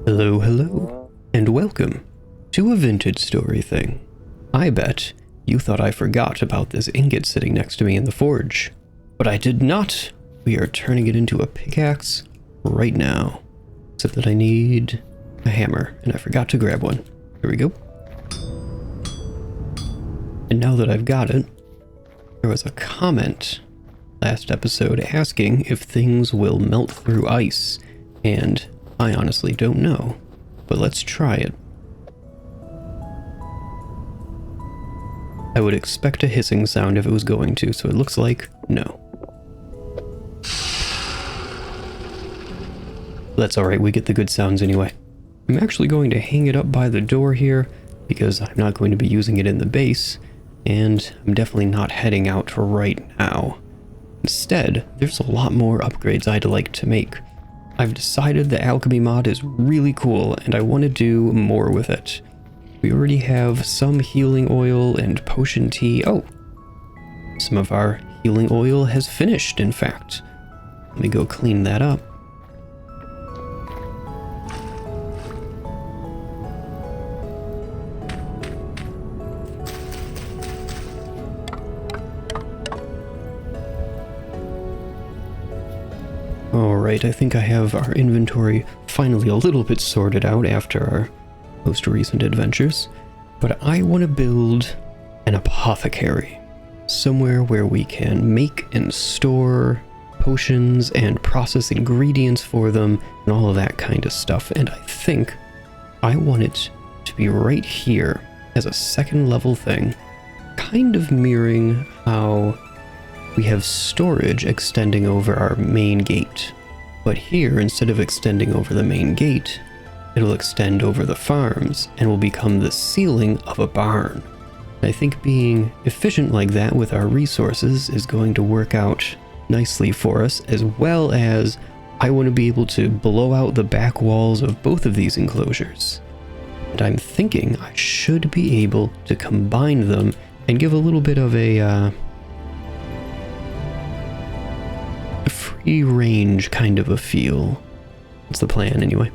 Hello, hello, and welcome to a vintage story thing. I bet you thought I forgot about this ingot sitting next to me in the forge, but I did not. We are turning it into a pickaxe right now, except that I need a hammer, and I forgot to grab one. Here we go. And now that I've got it, there was a comment last episode asking if things will melt through ice, and I honestly don't know, but let's try it. I would expect a hissing sound if it was going to, so it looks like no. That's alright, we get the good sounds anyway. I'm actually going to hang it up by the door here, because I'm not going to be using it in the base, and I'm definitely not heading out right now. Instead, there's a lot more upgrades I'd like to make. I've decided the Alchemy mod is really cool, and I want to do more with it. We already have some healing oil and potion tea. Oh, some of our healing oil has finished, in fact. Let me go clean that up. Alright, I think I have our inventory finally a little bit sorted out after our most recent adventures, but I want to build an apothecary, somewhere where we can make and store potions and process ingredients for them and all of that kind of stuff, and I think I want it to be right here as a second level thing, kind of mirroring how we have storage extending over our main gate. But here, instead of extending over the main gate, it'll extend over the farms and will become the ceiling of a barn. I think being efficient like that with our resources is going to work out nicely for us, as well as I want to be able to blow out the back walls of both of these enclosures. And I'm thinking I should be able to combine them and give a little bit of a free range kind of a feel. That's the plan anyway.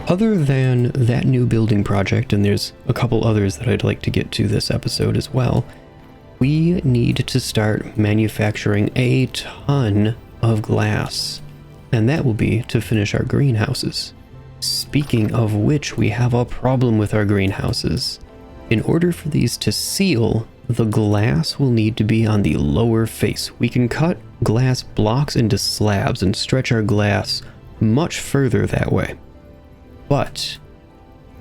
Other than that new building project, and there's a couple others that I'd like to get to this episode as well, we need to start manufacturing a ton of glass, and that will be to finish our greenhouses. Speaking of which, we have a problem with our greenhouses. In order for these to seal, the glass will need to be on the lower face. We can cut glass blocks into slabs and stretch our glass much further that way. But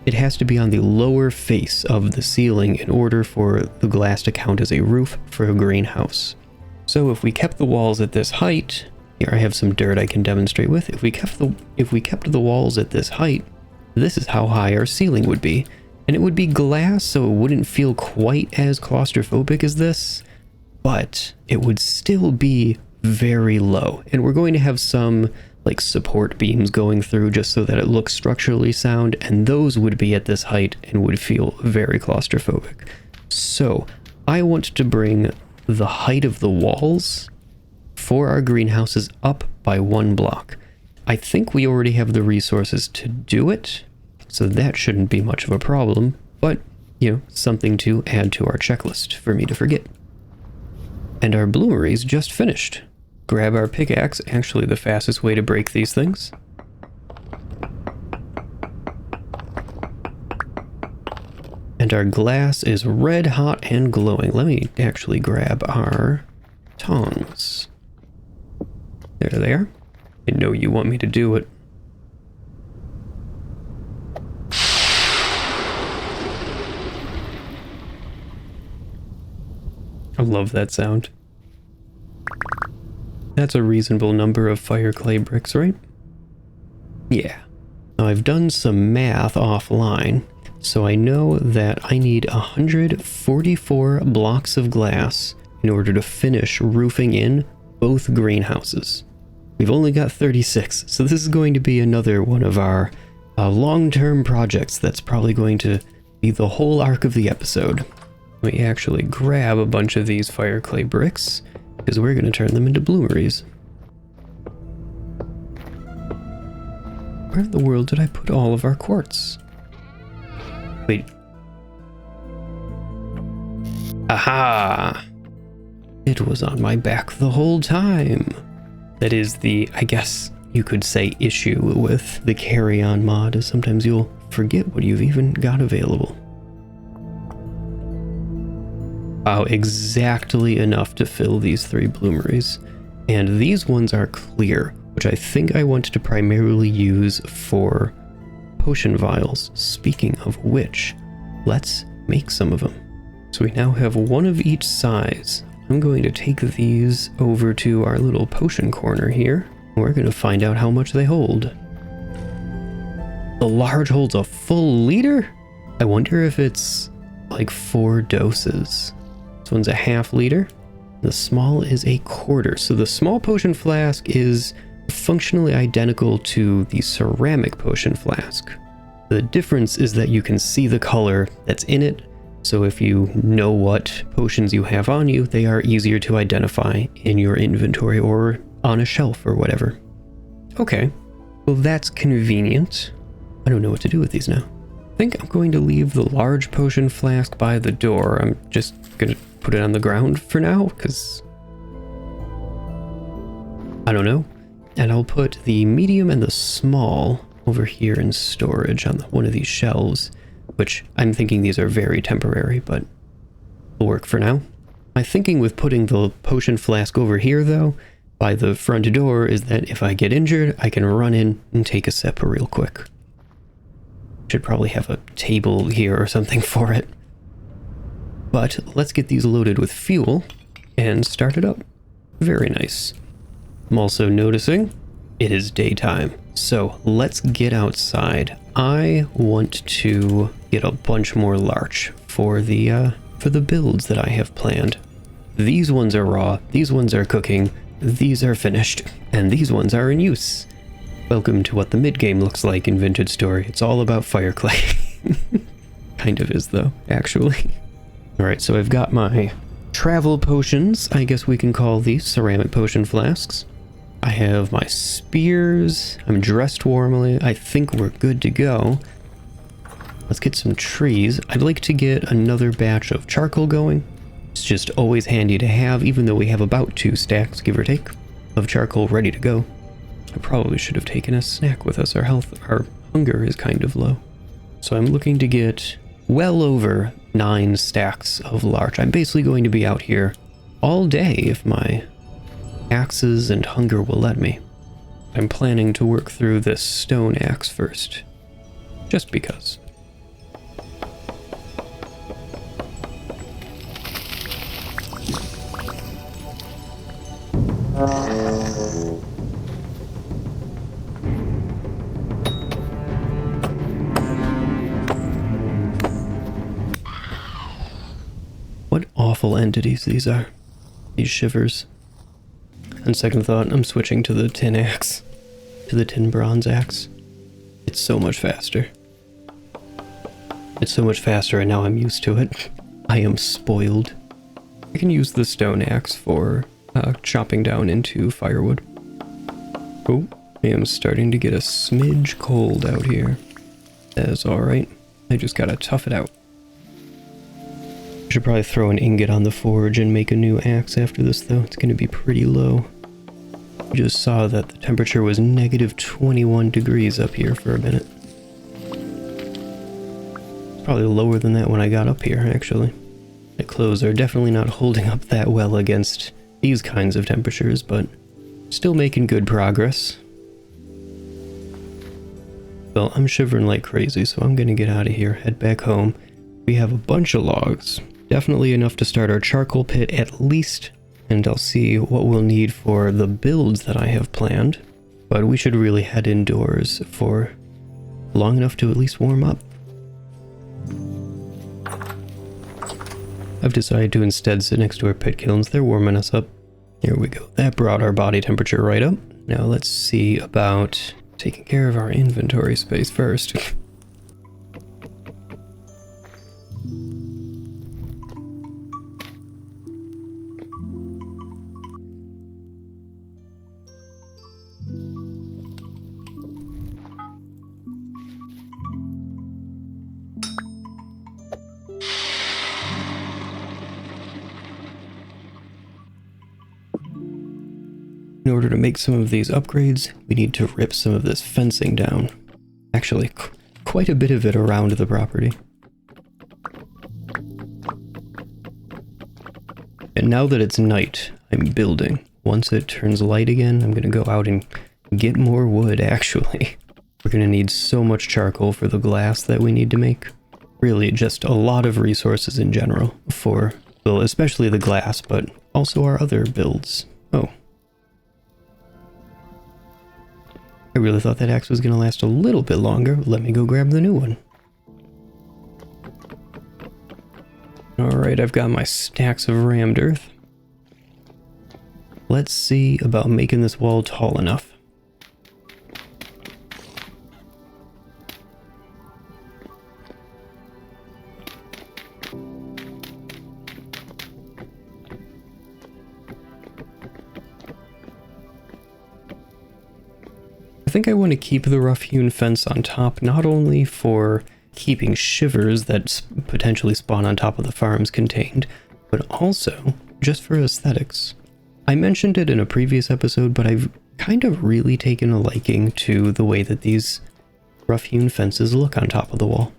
it has to be on the lower face of the ceiling in order for the glass to count as a roof for a greenhouse. So if we kept the walls at this height, here I have some dirt I can demonstrate with. If we kept the walls at this height, this is how high our ceiling would be. And it would be glass, so it wouldn't feel quite as claustrophobic as this, but it would still be very low. And we're going to have some like support beams going through just so that it looks structurally sound, and those would be at this height and would feel very claustrophobic. So I want to bring the height of the walls for our greenhouses up by 1 block. I think we already have the resources to do it, so that shouldn't be much of a problem, but, you know, something to add to our checklist for me to forget. And our bloomery's just finished. Grab our pickaxe, actually the fastest way to break these things. And our glass is red hot and glowing. Let me actually grab our tongs. There they are. I know you want me to do it. I love that sound. That's a reasonable number of fire clay bricks, right? Yeah. Now I've done some math offline, so I know that I need 144 blocks of glass in order to finish roofing in both greenhouses. We've only got 36, so this is going to be another one of our long-term projects that's probably going to be the whole arc of the episode. Let me actually grab a bunch of these fire clay bricks, because we're going to turn them into bloomeries. Where in the world did I put all of our quartz? Wait. Aha! It was on my back the whole time. That is the, I guess you could say, issue with the carry-on mod, is sometimes you'll forget what you've even got available. Wow, exactly enough to fill these 3 bloomeries. And these ones are clear, which I think I want to primarily use for potion vials. Speaking of which, let's make some of them. So we now have 1 of each size. I'm going to take these over to our little potion corner here. We're going to find out how much they hold. The large holds a full liter? I wonder if it's like 4 doses. This one's a half liter. The small is a quarter. So the small potion flask is functionally identical to the ceramic potion flask. The difference is that you can see the color that's in it. So if you know what potions you have on you, they are easier to identify in your inventory or on a shelf or whatever. Okay, well that's convenient. I don't know what to do with these now. I think I'm going to leave the large potion flask by the door. I'm just going to put it on the ground for now, because I don't know. And I'll put the medium and the small over here in storage on one of these shelves, which I'm thinking these are very temporary, but will work for now. My thinking with putting the potion flask over here, though, by the front door, is that if I get injured, I can run in and take a sip real quick. Should probably have a table here or something for it. But let's get these loaded with fuel and start it up. Very nice. I'm also noticing it is daytime, so let's get outside. I want to get a bunch more larch for the builds that I have planned. These ones are raw, these ones are cooking, these are finished, and these ones are in use. Welcome to what the mid-game looks like in Vintage Story. It's all about fire clay. Kind of is, though, actually. Alright, so I've got my travel potions, I guess we can call these ceramic potion flasks. I have my spears, I'm dressed warmly, I think we're good to go. Let's get some trees. I'd like to get another batch of charcoal going. It's just always handy to have, even though we have about 2 stacks, give or take, of charcoal ready to go. I probably should have taken a snack with us. Our hunger is kind of low. So I'm looking to get well over 9 stacks of larch. I'm basically going to be out here all day if my axes and hunger will let me. I'm planning to work through this stone axe first, just because. What awful entities these are. These shivers. On second thought, I'm switching to the tin axe. To the tin bronze axe. It's so much faster. It's so much faster and now I'm used to it. I am spoiled. I can use the stone axe for chopping down into firewood. Oh, I am starting to get a smidge cold out here. That is alright. I just gotta tough it out. I should probably throw an ingot on the forge and make a new axe after this, though. It's going to be pretty low. I just saw that the temperature was negative 21 degrees up here for a minute. It's probably lower than that when I got up here, actually. My clothes are definitely not holding up that well against these kinds of temperatures, but still making good progress. Well, I'm shivering like crazy, so I'm going to get out of here, head back home. We have a bunch of logs. Definitely enough to start our charcoal pit at least, and I'll see what we'll need for the builds that I have planned. But we should really head indoors for long enough to at least warm up. I've decided to instead sit next to our pit kilns. They're warming us up. Here we go. That brought our body temperature right up. Now let's see about taking care of our inventory space first. In order to make some of these upgrades, we need to rip some of this fencing down. Actually, quite a bit of it around the property. And now that it's night, I'm building. Once it turns light again, I'm gonna go out and get more wood, actually. We're gonna need so much charcoal for the glass that we need to make. Really, just a lot of resources in general for, well, especially the glass, but also our other builds. Oh. I really thought that axe was gonna last a little bit longer. Let me go grab the new one. Alright, I've got my stacks of rammed earth. Let's see about making this wall tall enough. I think I want to keep the rough-hewn fence on top, not only for keeping shivers that potentially spawn on top of the farms contained, but also just for aesthetics. I mentioned it in a previous episode, but I've kind of really taken a liking to the way that these rough-hewn fences look on top of the wall.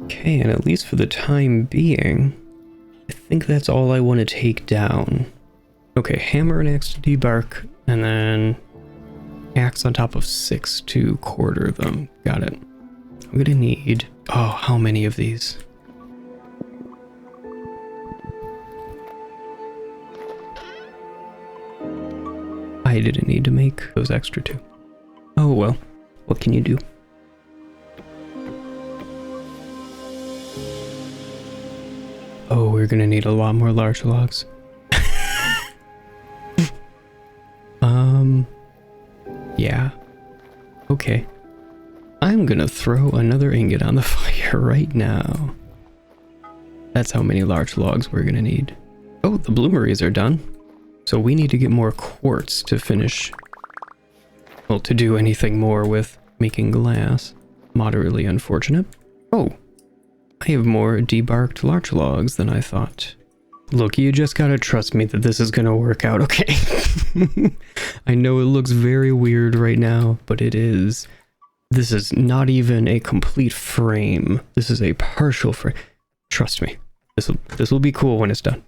Okay, and at least for the time being, I think that's all I want to take down. Okay, hammer and axe to debark, and then axe on top of 6 to quarter them. Got it. I'm gonna need... oh, how many of these? I didn't need to make those extra 2. Oh well, what can you do? Oh, we're gonna need a lot more large logs. Yeah. Okay. I'm gonna throw another ingot on the fire right now. That's how many large logs we're gonna need. Oh, the bloomeries are done. So we need to get more quartz to finish... well, to do anything more with making glass. Moderately unfortunate. Oh. I have more debarked larch logs than I thought. Look, you just gotta trust me that this is gonna work out, okay? I know it looks very weird right now, but it is. This is not even a complete frame. This is a partial frame. Trust me. This will be cool when it's done.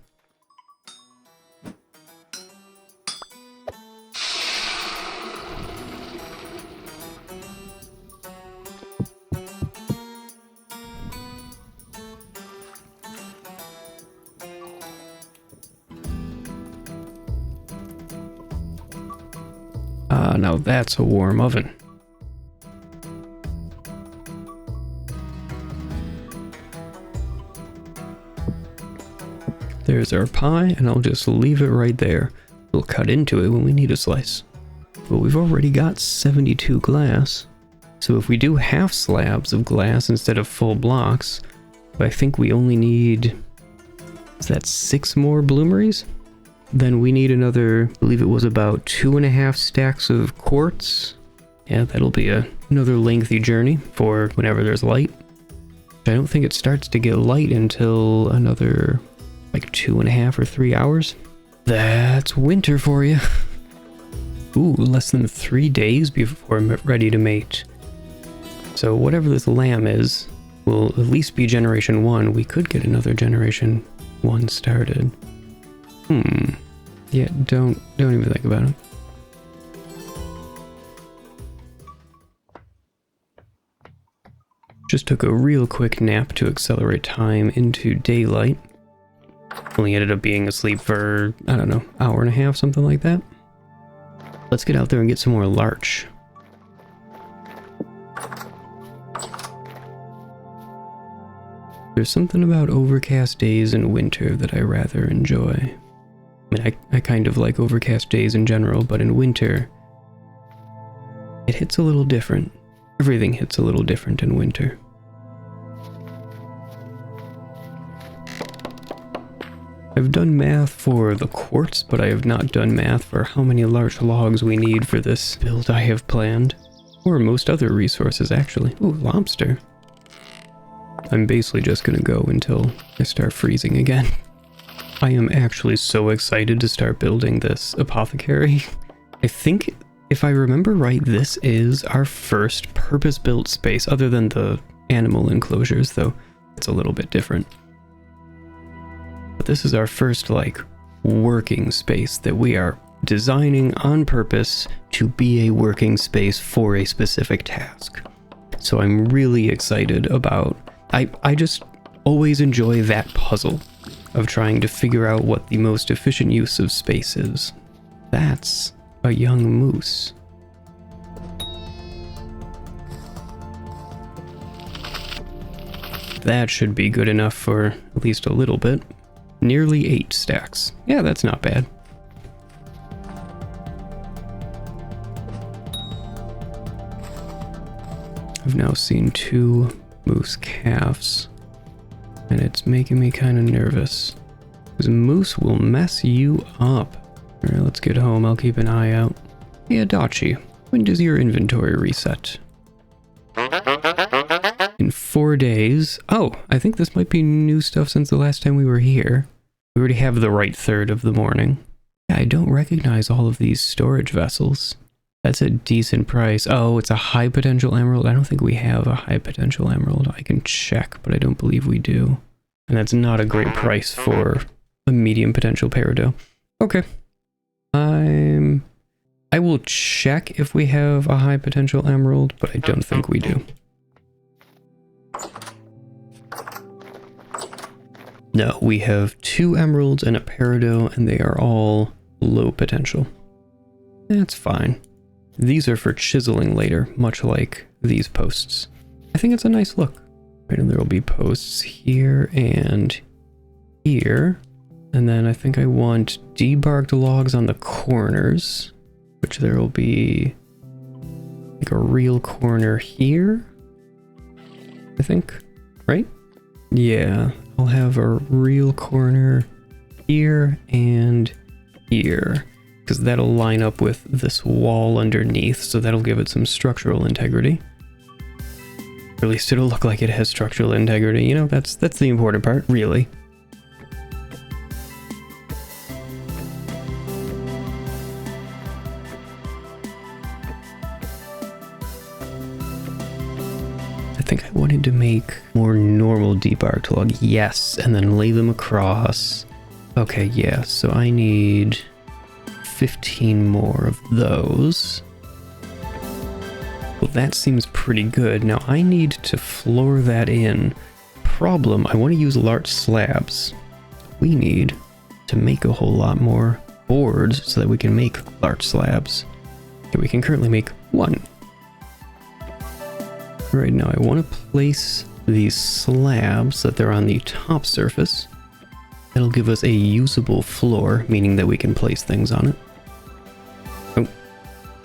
Now that's a warm oven. There's our pie, and I'll just leave it right there. We'll cut into it when we need a slice. But we've already got 72 glass. So if we do half slabs of glass instead of full blocks, I think we only need... is that 6 more bloomeries? Then we need another, I believe it was about 2.5 stacks of quartz. Yeah, that'll be another lengthy journey for whenever there's light. I don't think it starts to get light until another, like 2.5 or 3 hours. That's winter for you. Ooh, less than 3 days before I'm ready to mate. So whatever this lamb is, will at least be generation 1. We could get another generation 1 started. Yeah, don't even think about it. Just took a real quick nap to accelerate time into daylight. Only ended up being asleep for, I don't know, hour and a half, something like that. Let's get out there and get some more larch. There's something about overcast days in winter that I rather enjoy. I mean, I kind of like overcast days in general, but in winter, it hits a little different. Everything hits a little different in winter. I've done math for the quartz, but I have not done math for how many large logs we need for this build I have planned. Or most other resources, actually. Ooh, lobster. I'm basically just gonna go until I start freezing again. I am actually so excited to start building this apothecary. I think, if I remember right, this is our first purpose-built space, other than the animal enclosures, though it's a little bit different. But this is our first, like, working space that we are designing on purpose to be a working space for a specific task. So I'm really excited about... I just always enjoy that puzzle of trying to figure out what the most efficient use of space is. That's a young moose. That should be good enough for at least a little bit. Nearly 8 stacks. Yeah, that's not bad. I've now seen 2 moose calves, and it's making me kind of nervous. Because moose will mess you up. Alright, let's get home. I'll keep an eye out. Hey, Adachi, when does your inventory reset? In 4 days. Oh, I think this might be new stuff since the last time we were here. We already have the right third of the morning. Yeah, I don't recognize all of these storage vessels. That's a decent price. Oh, it's a high potential emerald. I don't think we have a high potential emerald. I can check, but I don't believe we do. And that's not a great price for a medium potential peridot. Okay. I will check if we have a high potential emerald, but I don't think we do. No, we have 2 emeralds and a peridot, and they are all low potential. That's fine. These are for chiseling later, much like these posts. I think it's a nice look. Right, and there will be posts here and here. And then I think I want debarked logs on the corners, which there will be like a real corner here, I think, right? Yeah, I'll have a real corner here and here, because that'll line up with this wall underneath, so that'll give it some structural integrity. Or at least it'll look like it has structural integrity. You know, that's the important part, really. I think I wanted to make more normal debarked log. Yes, and then lay them across. Okay, yeah, so I need 15 more of those. Well, that seems pretty good. Now I need to floor that in. Problem, I want to use large slabs. We need to make a whole lot more boards so that we can make large slabs. Okay, we can currently make 1. Right now I want to place these slabs so that they're on the top surface. That'll give us a usable floor, meaning that we can place things on it. Oh,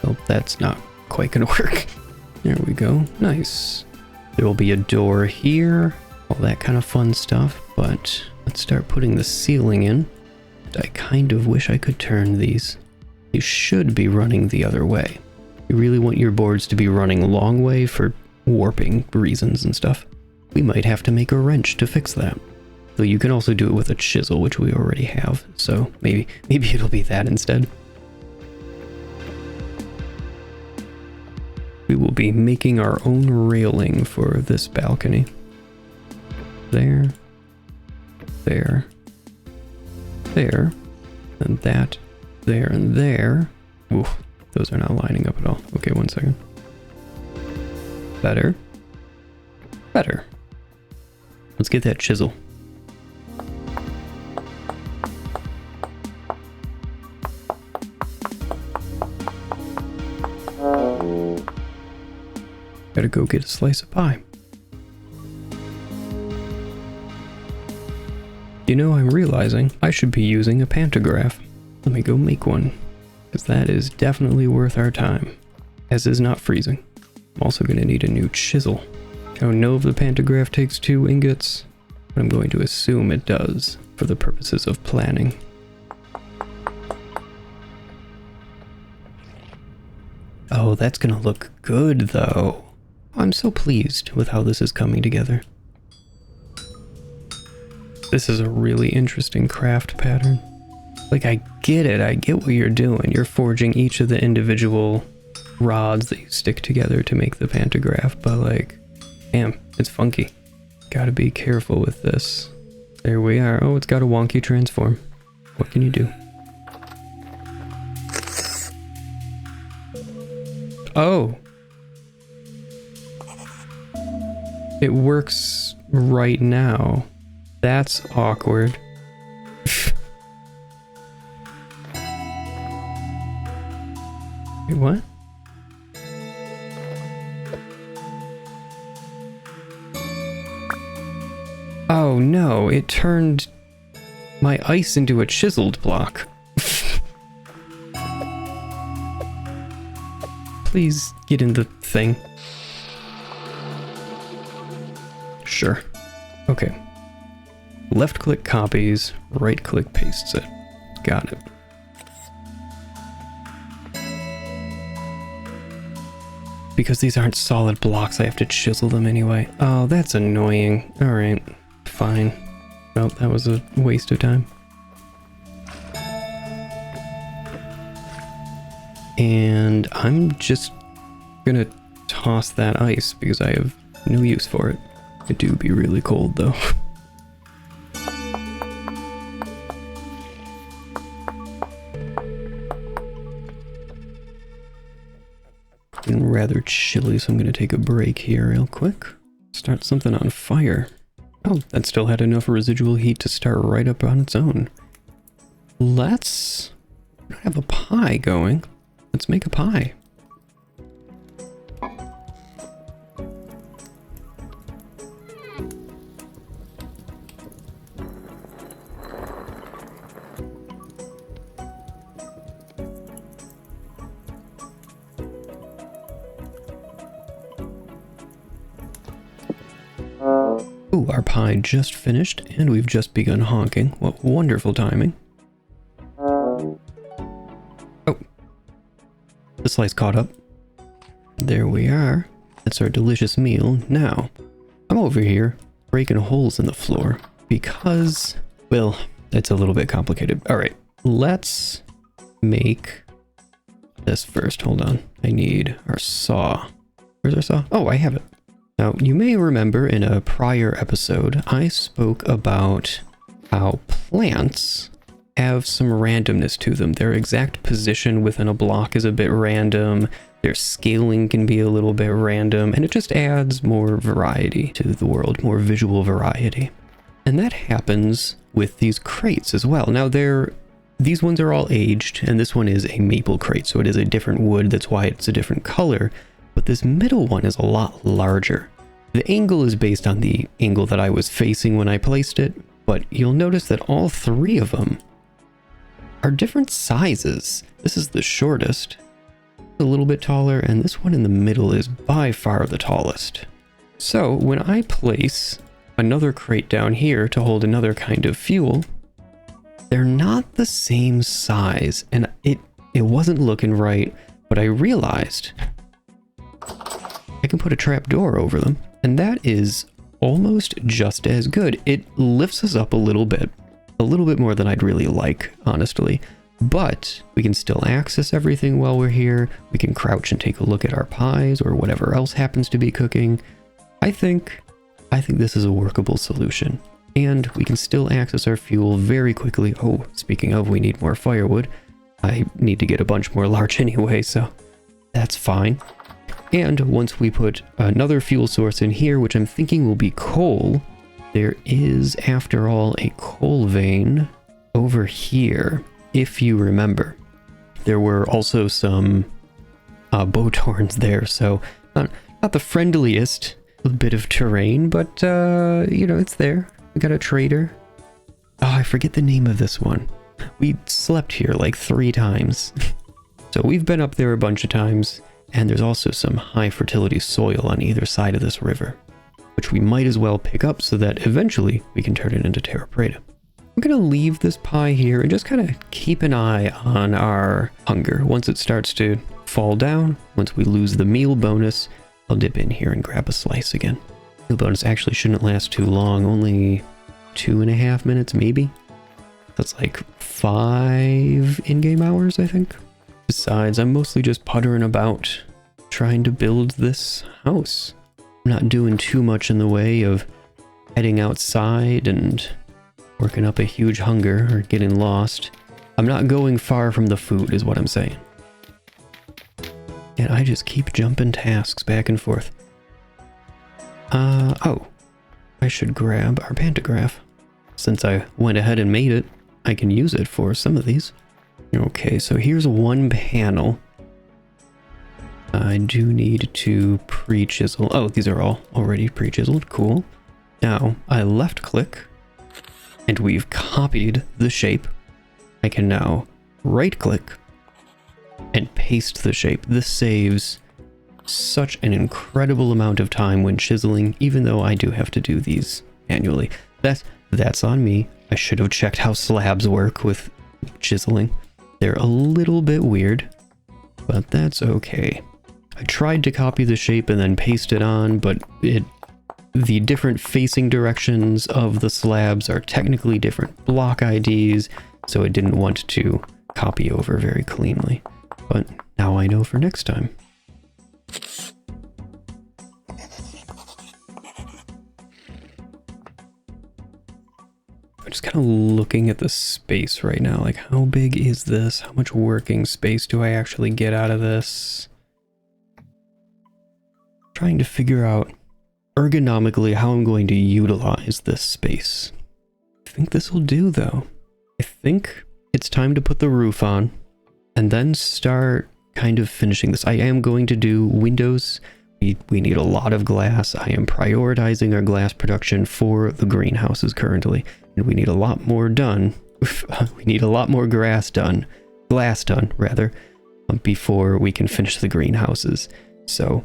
well, that's not quite gonna work. There we go. Nice. There will be a door here, all that kind of fun stuff, but let's start putting the ceiling in. I kind of wish I could turn these. You should be running the other way. You really want your boards to be running a long way for warping reasons and stuff. We might have to make a wrench to fix that. Though you can also do it with a chisel, which we already have, so maybe it'll be that instead. We will be making our own railing for this balcony. There, there, there, and that, there, and there. Oof, those are not lining up at all. Okay, 1 second. Better. Better. Let's get that chisel. Gotta go get a slice of pie. You know, I'm realizing I should be using a pantograph. Let me go make one, because that is definitely worth our time, as is not freezing. I'm also going to need a new chisel. I don't know if the pantograph takes 2 ingots, but I'm going to assume it does. for the purposes of planning. Oh, that's gonna look good, though. I'm so pleased with how this is coming together. This is a really interesting craft pattern. Like, I get it. I get what you're doing. You're forging each of the individual rods that you stick together to make the pantograph, but like, damn, it's funky. Gotta be careful with this. There we are. Oh, it's got a wonky transform. What can you do? Oh! It works right now. That's awkward. Wait, what? Oh no, it turned my ice into a chiseled block. Please get in the thing. Sure. Okay. Left click copies, right click pastes it. Got it. Because these aren't solid blocks, I have to chisel them anyway. Oh, that's annoying. Alright, fine. Well, that was a waste of time. And I'm just gonna toss that ice because I have no use for it. It do be really cold though. And rather chilly, so I'm gonna take a break here real quick. Start something on fire. Oh, that still had enough residual heat to start right up on its own. Let's have a pie going. Let's make a pie. Ooh, our pie just finished, and we've just begun honking. What wonderful timing. Oh. The slice caught up. There we are. That's our delicious meal. Now, I'm over here breaking holes in the floor because, well, it's a little bit complicated. All right, let's make this first. Hold on. I need our saw. Where's our saw? Oh, I have it. Now, you may remember in a prior episode, I spoke about how plants have some randomness to them. Their exact position within a block is a bit random, their scaling can be a little bit random, and it just adds more variety to the world, more visual variety. And that happens with these crates as well. Now, these ones are all aged, and this one is a maple crate, so it is a different wood, that's why it's a different color. But this middle one is a lot larger. The angle is based on the angle that I was facing when I placed it, but you'll notice that all three of them are different sizes. This is the shortest, a little bit taller, and this one in the middle is by far the tallest. So when I place another crate down here to hold another kind of fuel, they're not the same size, and it wasn't looking right, but I realized I can put a trap door over them, and that is almost just as good. It lifts us up a little bit more than I'd really like, honestly, but we can still access everything while we're here. We can crouch and take a look at our pies or whatever else happens to be cooking. I think this is a workable solution, and we can still access our fuel very quickly. Oh, speaking of, we need more firewood. I need to get a bunch more larch anyway, so that's fine. And once we put another fuel source in here, which I'm thinking will be coal, there is, after all, a coal vein over here. If you remember, there were also some bowthorns there, so not the friendliest bit of terrain, but you know, it's there. We got a trader. Oh, I forget the name of this one. We slept here like 3 times. So we've been up there a bunch of times. And there's also some high fertility soil on either side of this river, which we might as well pick up so that eventually we can turn it into terra preta. I'm gonna leave this pie here and just kind of keep an eye on our hunger. Once it starts to fall down, once we lose the meal bonus, I'll dip in here and grab a slice again. Meal bonus actually shouldn't last too long, only 2.5 minutes maybe. That's like 5 in-game hours, I think. Besides, I'm mostly just puttering about trying to build this house. I'm not doing too much in the way of heading outside and working up a huge hunger or getting lost. I'm not going far from the food is what I'm saying. And I just keep jumping tasks back and forth. Oh. I should grab our pantograph. Since I went ahead and made it, I can use it for some of these. Okay, so here's one panel. I do need to pre-chisel. Oh, these are all already pre-chiseled. Cool. Now, I left-click, and we've copied the shape. I can now right-click and paste the shape. This saves such an incredible amount of time when chiseling, even though I do have to do these manually. That's on me. I should have checked how slabs work with chiseling. They're a little bit weird, but that's okay. I tried to copy the shape and then paste it on, but the different facing directions of the slabs are technically different block IDs, so it didn't want to copy over very cleanly. But now I know for next time. I'm just kind of looking at the space right now, like how big is this? How much working space do I actually get out of this? Trying to figure out ergonomically how I'm going to utilize this space. I think this will do though. I think it's time to put the roof on and then start kind of finishing this. I am going to do windows. We need a lot of glass. I am prioritizing our glass production for the greenhouses currently, and we need a lot more done. We need a lot more glass done rather, before we can finish the greenhouses. So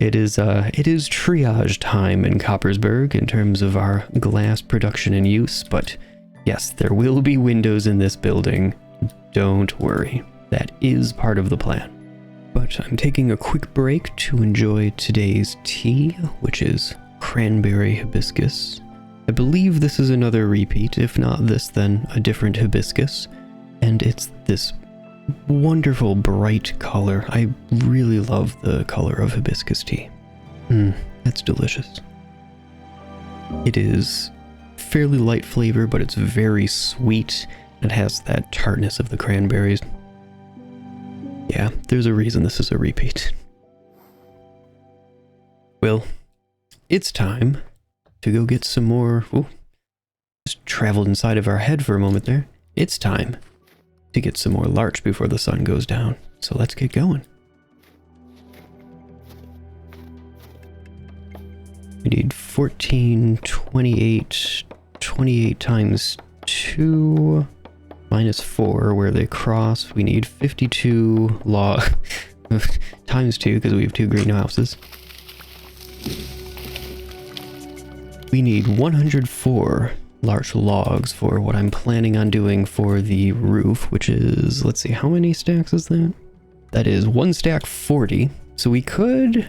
it is triage time in Coppersburg in terms of our glass production and use, but yes, there will be windows in this building. Don't worry. That is part of the plan. But I'm taking a quick break to enjoy today's tea, which is cranberry hibiscus. I believe this is another repeat, if not this, then a different hibiscus. And it's this wonderful bright color. I really love the color of hibiscus tea. That's delicious. It is fairly light flavor, but it's very sweet. It has that tartness of the cranberries. Yeah, there's a reason this is a repeat. Well, it's time to go get some more... Ooh, just traveled inside of our head for a moment there. It's time to get some more larch before the sun goes down. So let's get going. We need 14, 28, 28 times 2... minus 4 where they cross. We need 52 log times 2 because we have 2 greenhouses. We need 104 large logs for what I'm planning on doing for the roof, which is, let's see, how many stacks is that? That is 1 stack 40. So we could...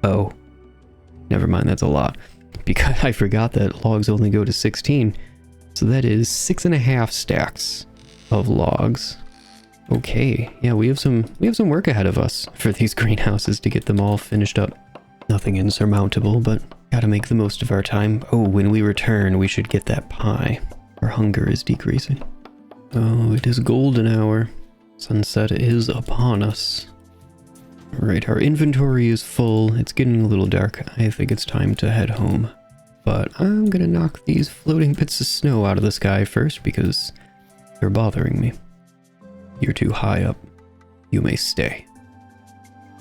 Oh, never mind, that's a lot. Because I forgot that logs only go to 16. So that is 6.5 stacks of logs. Okay, yeah, we have some work ahead of us for these greenhouses to get them all finished up. Nothing insurmountable, but gotta make the most of our time. Oh, when we return, we should get that pie. Our hunger is decreasing. Oh, it is golden hour. Sunset is upon us. Alright, our inventory is full. It's getting a little dark. I think it's time to head home. But I'm gonna knock these floating bits of snow out of the sky first because they're bothering me. You're too high up. You may stay.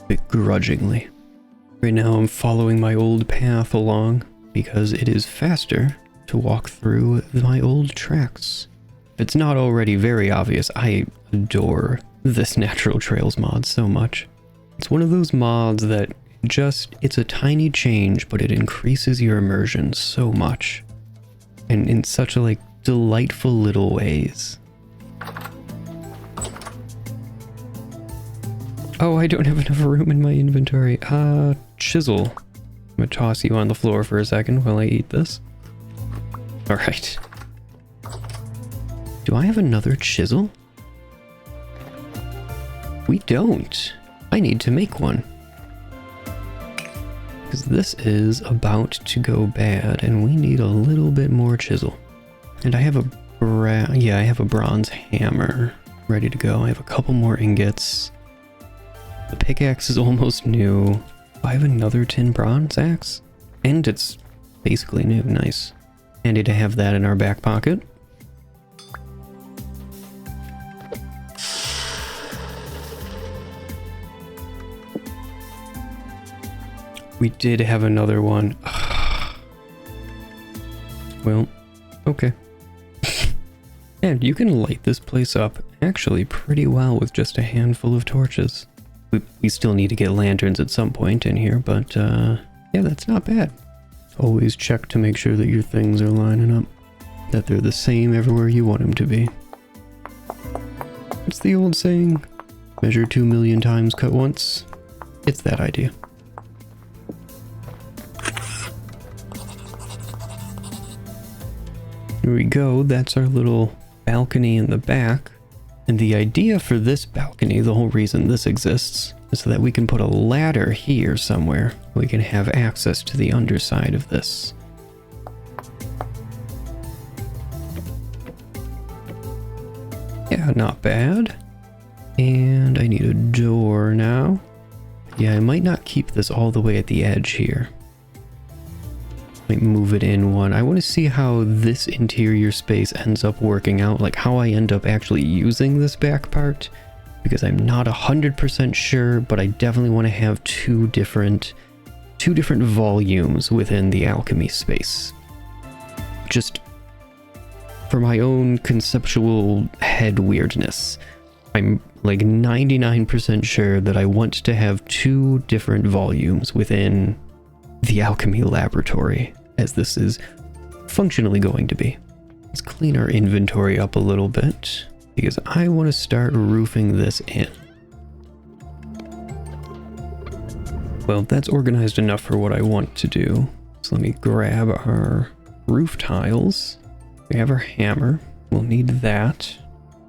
Begrudgingly. Right now I'm following my old path along because it is faster to walk through my old tracks. If it's not already very obvious, I adore this Natural Trails mod so much. It's one of those mods that it's a tiny change, but it increases your immersion so much. And in such a delightful little ways. Oh, I don't have enough room in my inventory. Chisel. I'm gonna toss you on the floor for a second while I eat this. Alright. Do I have another chisel? We don't. I need to make one. Because this is about to go bad and we need a little bit more chisel. And I have I have a bronze hammer ready to go. I have a couple more ingots. The pickaxe is almost new. I have another tin bronze axe. And it's basically new. Nice. Handy to have that in our back pocket. We did have another one. Well, okay. And you can light this place up actually pretty well with just a handful of torches. We still need to get lanterns at some point in here, but yeah, that's not bad. Always check to make sure that your things are lining up, that they're the same everywhere you want them to be. What's the old saying? Measure 2 million times, cut once. It's that idea. Here we go, that's our little balcony in the back. And the idea for this balcony, the whole reason this exists, is so that we can put a ladder here somewhere. We can have access to the underside of this. Yeah, not bad. And I need a door now. Yeah, I might not keep this all the way at the edge here. Might move it in one. I want to see how this interior space ends up working out, like how I end up actually using this back part, because I'm not 100% sure, but I definitely want to have two different volumes within the alchemy space. Just for my own conceptual head weirdness. I'm like 99% sure that I want to have two different volumes within the alchemy laboratory, as this is functionally going to be. Let's clean our inventory up a little bit, because I want to start roofing this in. Well, that's organized enough for what I want to do. So let me grab our roof tiles. We have our hammer. We'll need that.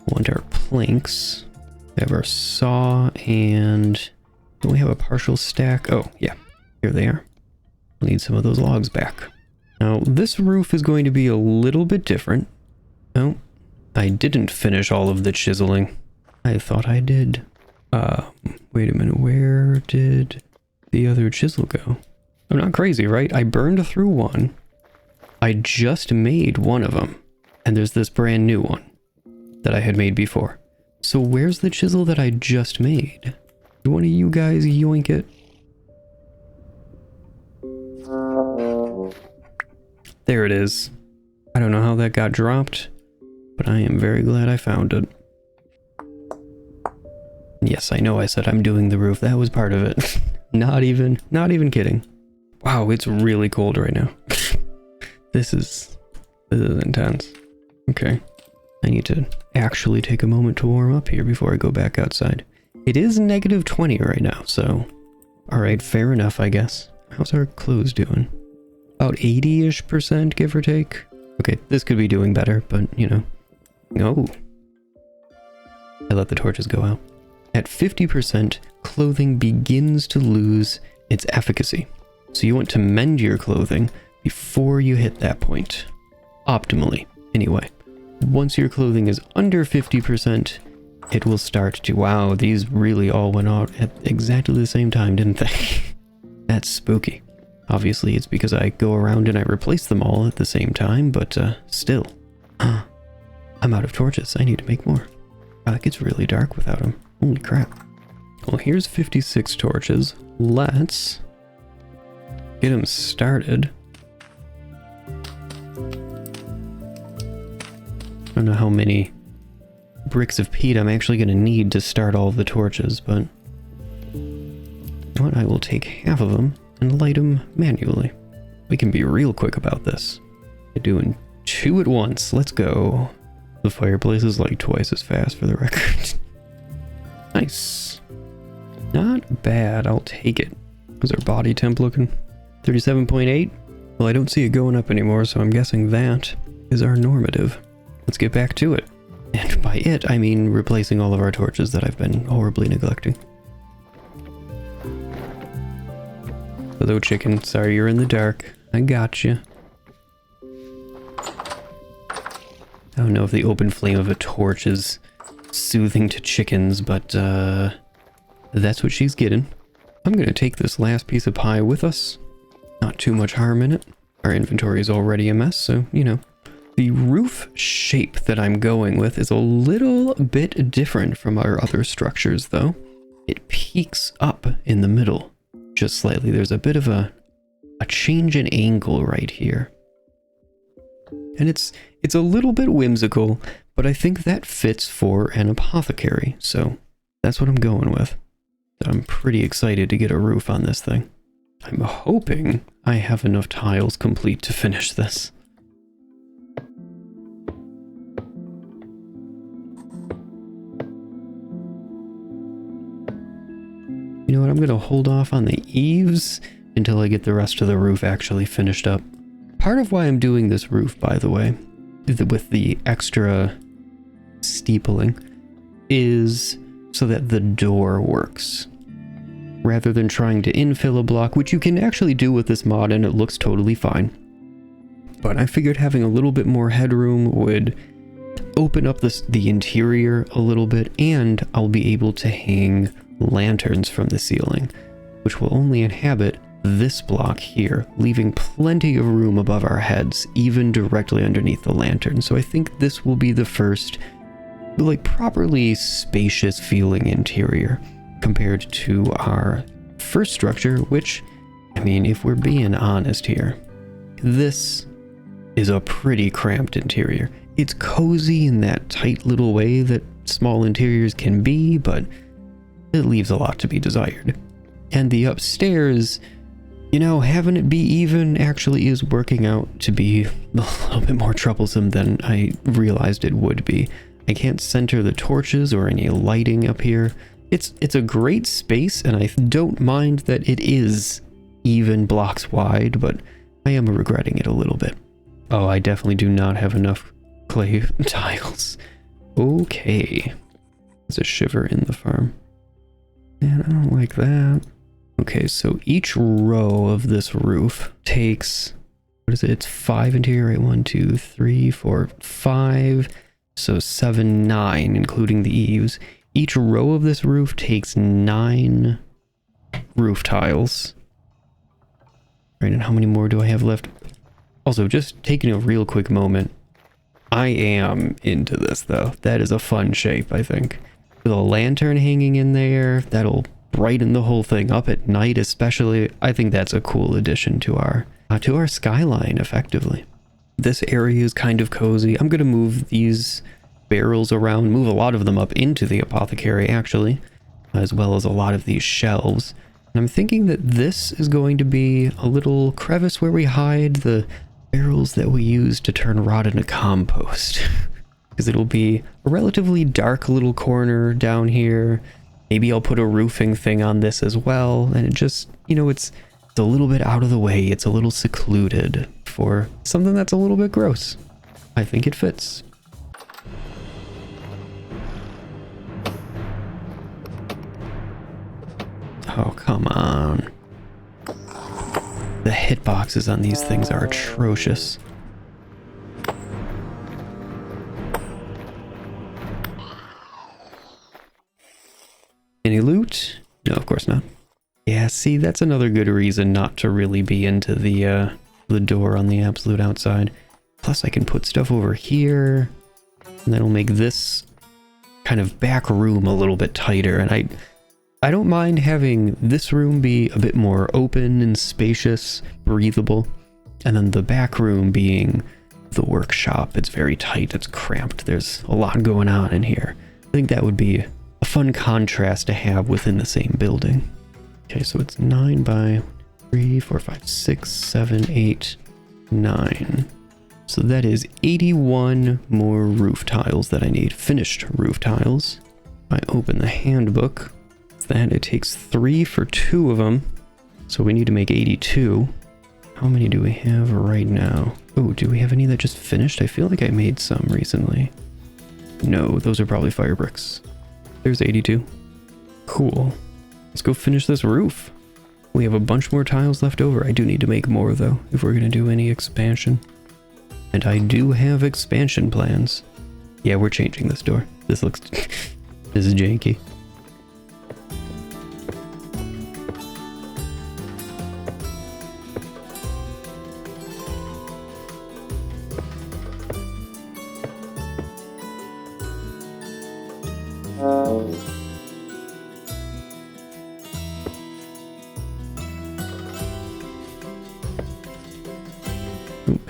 We'll want our planks. We have our saw, and don't we have a partial stack? Oh, yeah. Here they are. We'll need some of those logs back. Now, this roof is going to be a little bit different. Oh, I didn't finish all of the chiseling. I thought I did. Wait a minute. Where did the other chisel go? I'm not crazy, right? I burned through one. I just made one of them. And there's this brand new one that I had made before. So where's the chisel that I just made? Do one of you guys yoink it? There it is. I don't know how that got dropped, but I am very glad I found it. Yes, I know I said I'm doing the roof. That was part of it. Not even kidding. Wow, it's really cold right now. This is intense. Okay. I need to actually take a moment to warm up here before I go back outside. It is -20 right now, so... Alright, fair enough, I guess. How's our clothes doing? About 80-ish%, give or take. Okay, this could be doing better, but, you know. No. I let the torches go out. At 50%, clothing begins to lose its efficacy. So you want to mend your clothing before you hit that point. Optimally, anyway. Once your clothing is under 50%, it will start to... Wow, these really all went out at exactly the same time, didn't they? That's spooky. Obviously, it's because I go around and I replace them all at the same time, but still. I'm out of torches. I need to make more. Wow, it gets really dark without them. Holy crap. Well, here's 56 torches. Let's get them started. I don't know how many bricks of peat I'm actually going to need to start all the torches, but you know what? I will take half of them and light them manually. We can be real quick about this. I do in 2 at once. Let's go. The fireplace is like twice as fast for the record. Nice. Not bad. I'll take it. How's our body temp looking? 37.8? Well, I don't see it going up anymore, so I'm guessing that is our normative. Let's get back to it. And by it, I mean replacing all of our torches that I've been horribly neglecting. Hello, chicken. Sorry you're in the dark. I gotcha. I don't know if the open flame of a torch is soothing to chickens, but that's what she's getting. I'm gonna take this last piece of pie with us. Not too much harm in it. Our inventory is already a mess, so, you know. The roof shape that I'm going with is a little bit different from our other structures, though. It peaks up in the middle, just slightly. There's a bit of a change in angle right here. And it's a little bit whimsical, but I think that fits for an apothecary, so that's what I'm going with. I'm pretty excited to get a roof on this thing. I'm hoping I have enough tiles complete to finish this. You know what, I'm gonna hold off on the eaves until I get the rest of the roof actually finished up. Part of why I'm doing this roof, by the way, with the extra steepling, is so that the door works. Rather than trying to infill a block, which you can actually do with this mod and it looks totally fine. But I figured having a little bit more headroom would open up the interior a little bit, and I'll be able to hang lanterns from the ceiling, which will only inhabit this block here, leaving plenty of room above our heads, even directly underneath the lantern. So I think this will be the first, like, properly spacious feeling interior compared to our first structure, which, I mean, if we're being honest here, this is a pretty cramped interior. It's cozy in that tight little way that small interiors can be, but it leaves a lot to be desired. And the upstairs, you know, having it be even actually is working out to be a little bit more troublesome than I realized it would be. I can't center the torches or any lighting up here. It's a great space, and I don't mind that it is even blocks wide, but I am regretting it a little bit. Oh, I definitely do not have enough clay tiles. Okay. There's a shiver in the farm. Man, I don't like that. Okay, so each row of this roof takes, what is it? It's 5 interior, right? 1, 2, 3, 4, 5. So 7, 9, including the eaves. Each row of this roof takes 9 roof tiles. Right, and how many more do I have left? Also, just taking a real quick moment. I am into this, though. That is a fun shape, I think. With a lantern hanging in there, that'll brighten the whole thing up at night, especially. I think that's a cool addition to our skyline, effectively. This area is kind of cozy. I'm going to move these barrels around, move a lot of them up into the apothecary, actually, as well as a lot of these shelves. And I'm thinking that this is going to be a little crevice where we hide the barrels that we use to turn rot into compost. Because it'll be a relatively dark little corner down here. Maybe I'll put a roofing thing on this as well. And it just, you know, it's a little bit out of the way. It's a little secluded for something that's a little bit gross. I think it fits. Oh, come on. The hitboxes on these things are atrocious. Any loot? No, of course not. Yeah, see, that's another good reason not to really be into the door on the absolute outside. Plus, I can put stuff over here, and that'll make this kind of back room a little bit tighter. And I don't mind having this room be a bit more open and spacious, breathable, and then the back room being the workshop. It's very tight, it's cramped, there's a lot going on in here. I think that would be a fun contrast to have within the same building. Okay, so it's 9 by 3, 4, 5, 6, 7, 8, 9. So that is 81 more roof tiles that I need. Finished roof tiles. I open the handbook. That it takes 3 for 2 of them. So we need to make 82. How many do we have right now? Oh, do we have any that just finished? I feel like I made some recently. No, those are probably fire bricks. There's 82. Cool. Let's go finish this roof. We have a bunch more tiles left over. I do need to make more though, if we're gonna do any expansion. And I do have expansion plans. Yeah, we're changing this door. This looks... this is janky.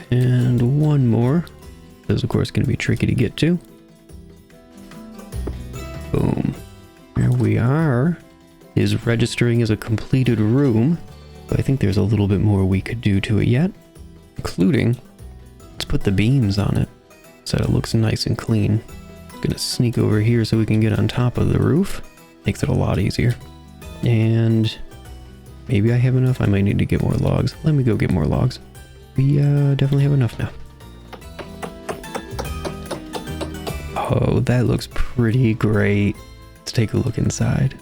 And one more. This is of course going to be tricky to get to. Boom. There we are. Is registering as a completed room. But I think there's a little bit more we could do to it yet. Including, let's put the beams on it so it looks nice and clean. Gonna sneak over here so we can get on top of the roof. Makes it a lot easier. And maybe I have enough. I might need to get more logs. Let me go get more logs. We definitely have enough now. Oh, that looks pretty great. Let's take a look inside.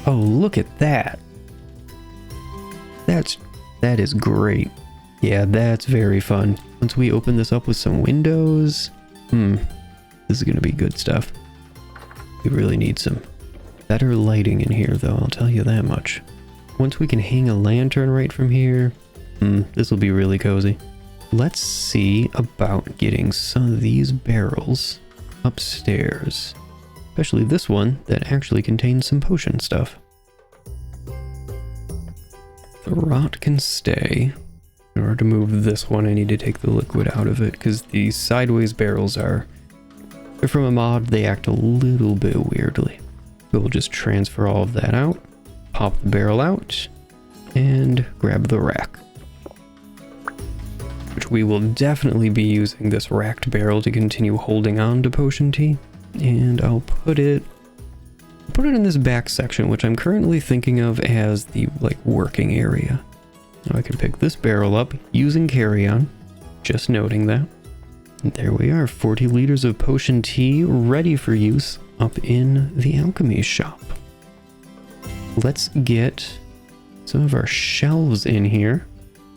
Oh, look at that. That is great. Yeah, that's very fun. Once we open this up with some windows, this is gonna be good stuff. We really need some better lighting in here though, I'll tell you that much. Once we can hang a lantern right from here, this will be really cozy. Let's see about getting some of these barrels upstairs. Especially this one that actually contains some potion stuff. The rot can stay. In order to move this one, I need to take the liquid out of it because the sideways barrels they're from a mod, they act a little bit weirdly. We'll just transfer all of that out. Pop the barrel out and grab the rack, which we will definitely be using this racked barrel to continue holding on to potion tea. And I'll put it in this back section, which I'm currently thinking of as the working area. Now I can pick this barrel up using carry-on, just noting that. And there we are, 40 liters of potion tea ready for use up in the alchemy shop. Let's get some of our shelves in here,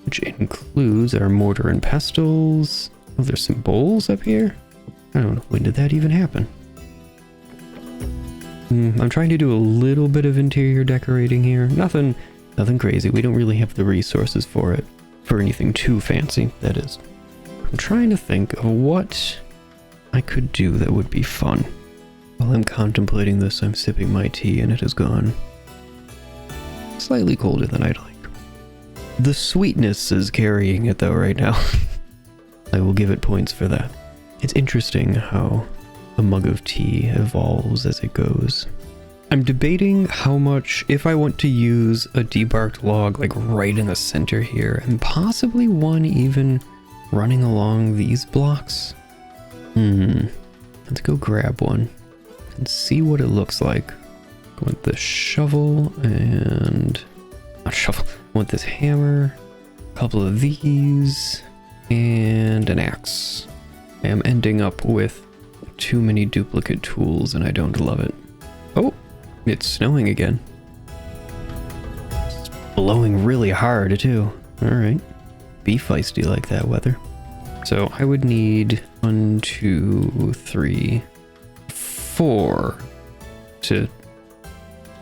which includes our mortar and pestles. Oh, there's some bowls up here. I don't know, when did that even happen? I'm trying to do a little bit of interior decorating here. Nothing crazy. We don't really have the resources for it. For anything too fancy, that is. I'm trying to think of what I could do that would be fun. While I'm contemplating this, I'm sipping my tea and it has gone slightly colder than I'd like. The sweetness is carrying it though right now. I will give it points for that. It's interesting how a mug of tea evolves as it goes. I'm debating how much, if I want to use a debarked log right in the center here, and possibly one even running along these blocks. Let's go grab one and see what it looks like. I want this shovel and... not shovel. I want this hammer, a couple of these, and an axe. I am ending up with too many duplicate tools and I don't love it. Oh, it's snowing again. It's blowing really hard too. Alright. Be feisty like that weather. So I would need 1, 2, 3, 4 to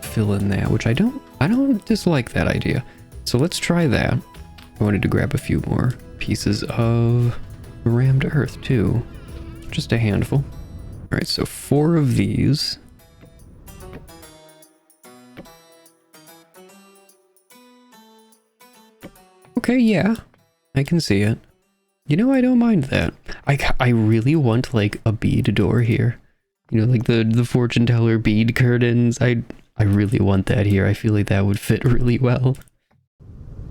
fill in that, which I don't dislike that idea. So let's try that. I wanted to grab a few more pieces of rammed earth too. Just a handful. Alright, so 4 of these. Okay, yeah, I can see it. You know, I don't mind that. I really want a bead door here. You know, the fortune teller bead curtains. I really want that here. I feel like that would fit really well.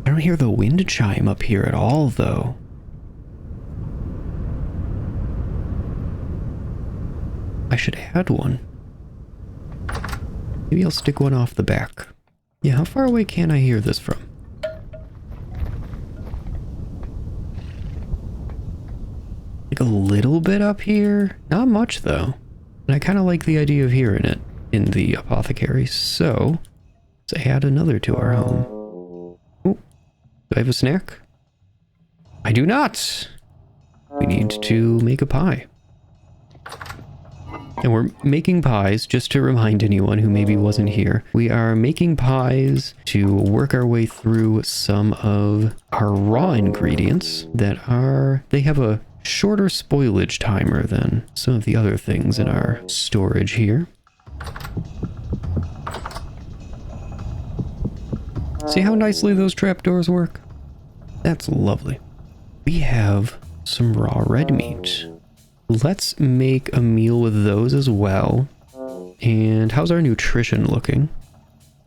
I don't hear the wind chime up here at all, though. I should add one. Maybe I'll stick one off the back. Yeah, how far away can I hear this from? Like a little bit up here? Not much, though. And I kind of like the idea of hearing it in the apothecary, so let's add another to our home. Oh, do I have a snack? I do not! We need to make a pie. And we're making pies, just to remind anyone who maybe wasn't here. We are making pies to work our way through some of our raw ingredients that are... They have a shorter spoilage timer than some of the other things in our storage here. See how nicely those trapdoors work? That's lovely. We have some raw red meat. Let's make a meal with those as well. And how's our nutrition looking?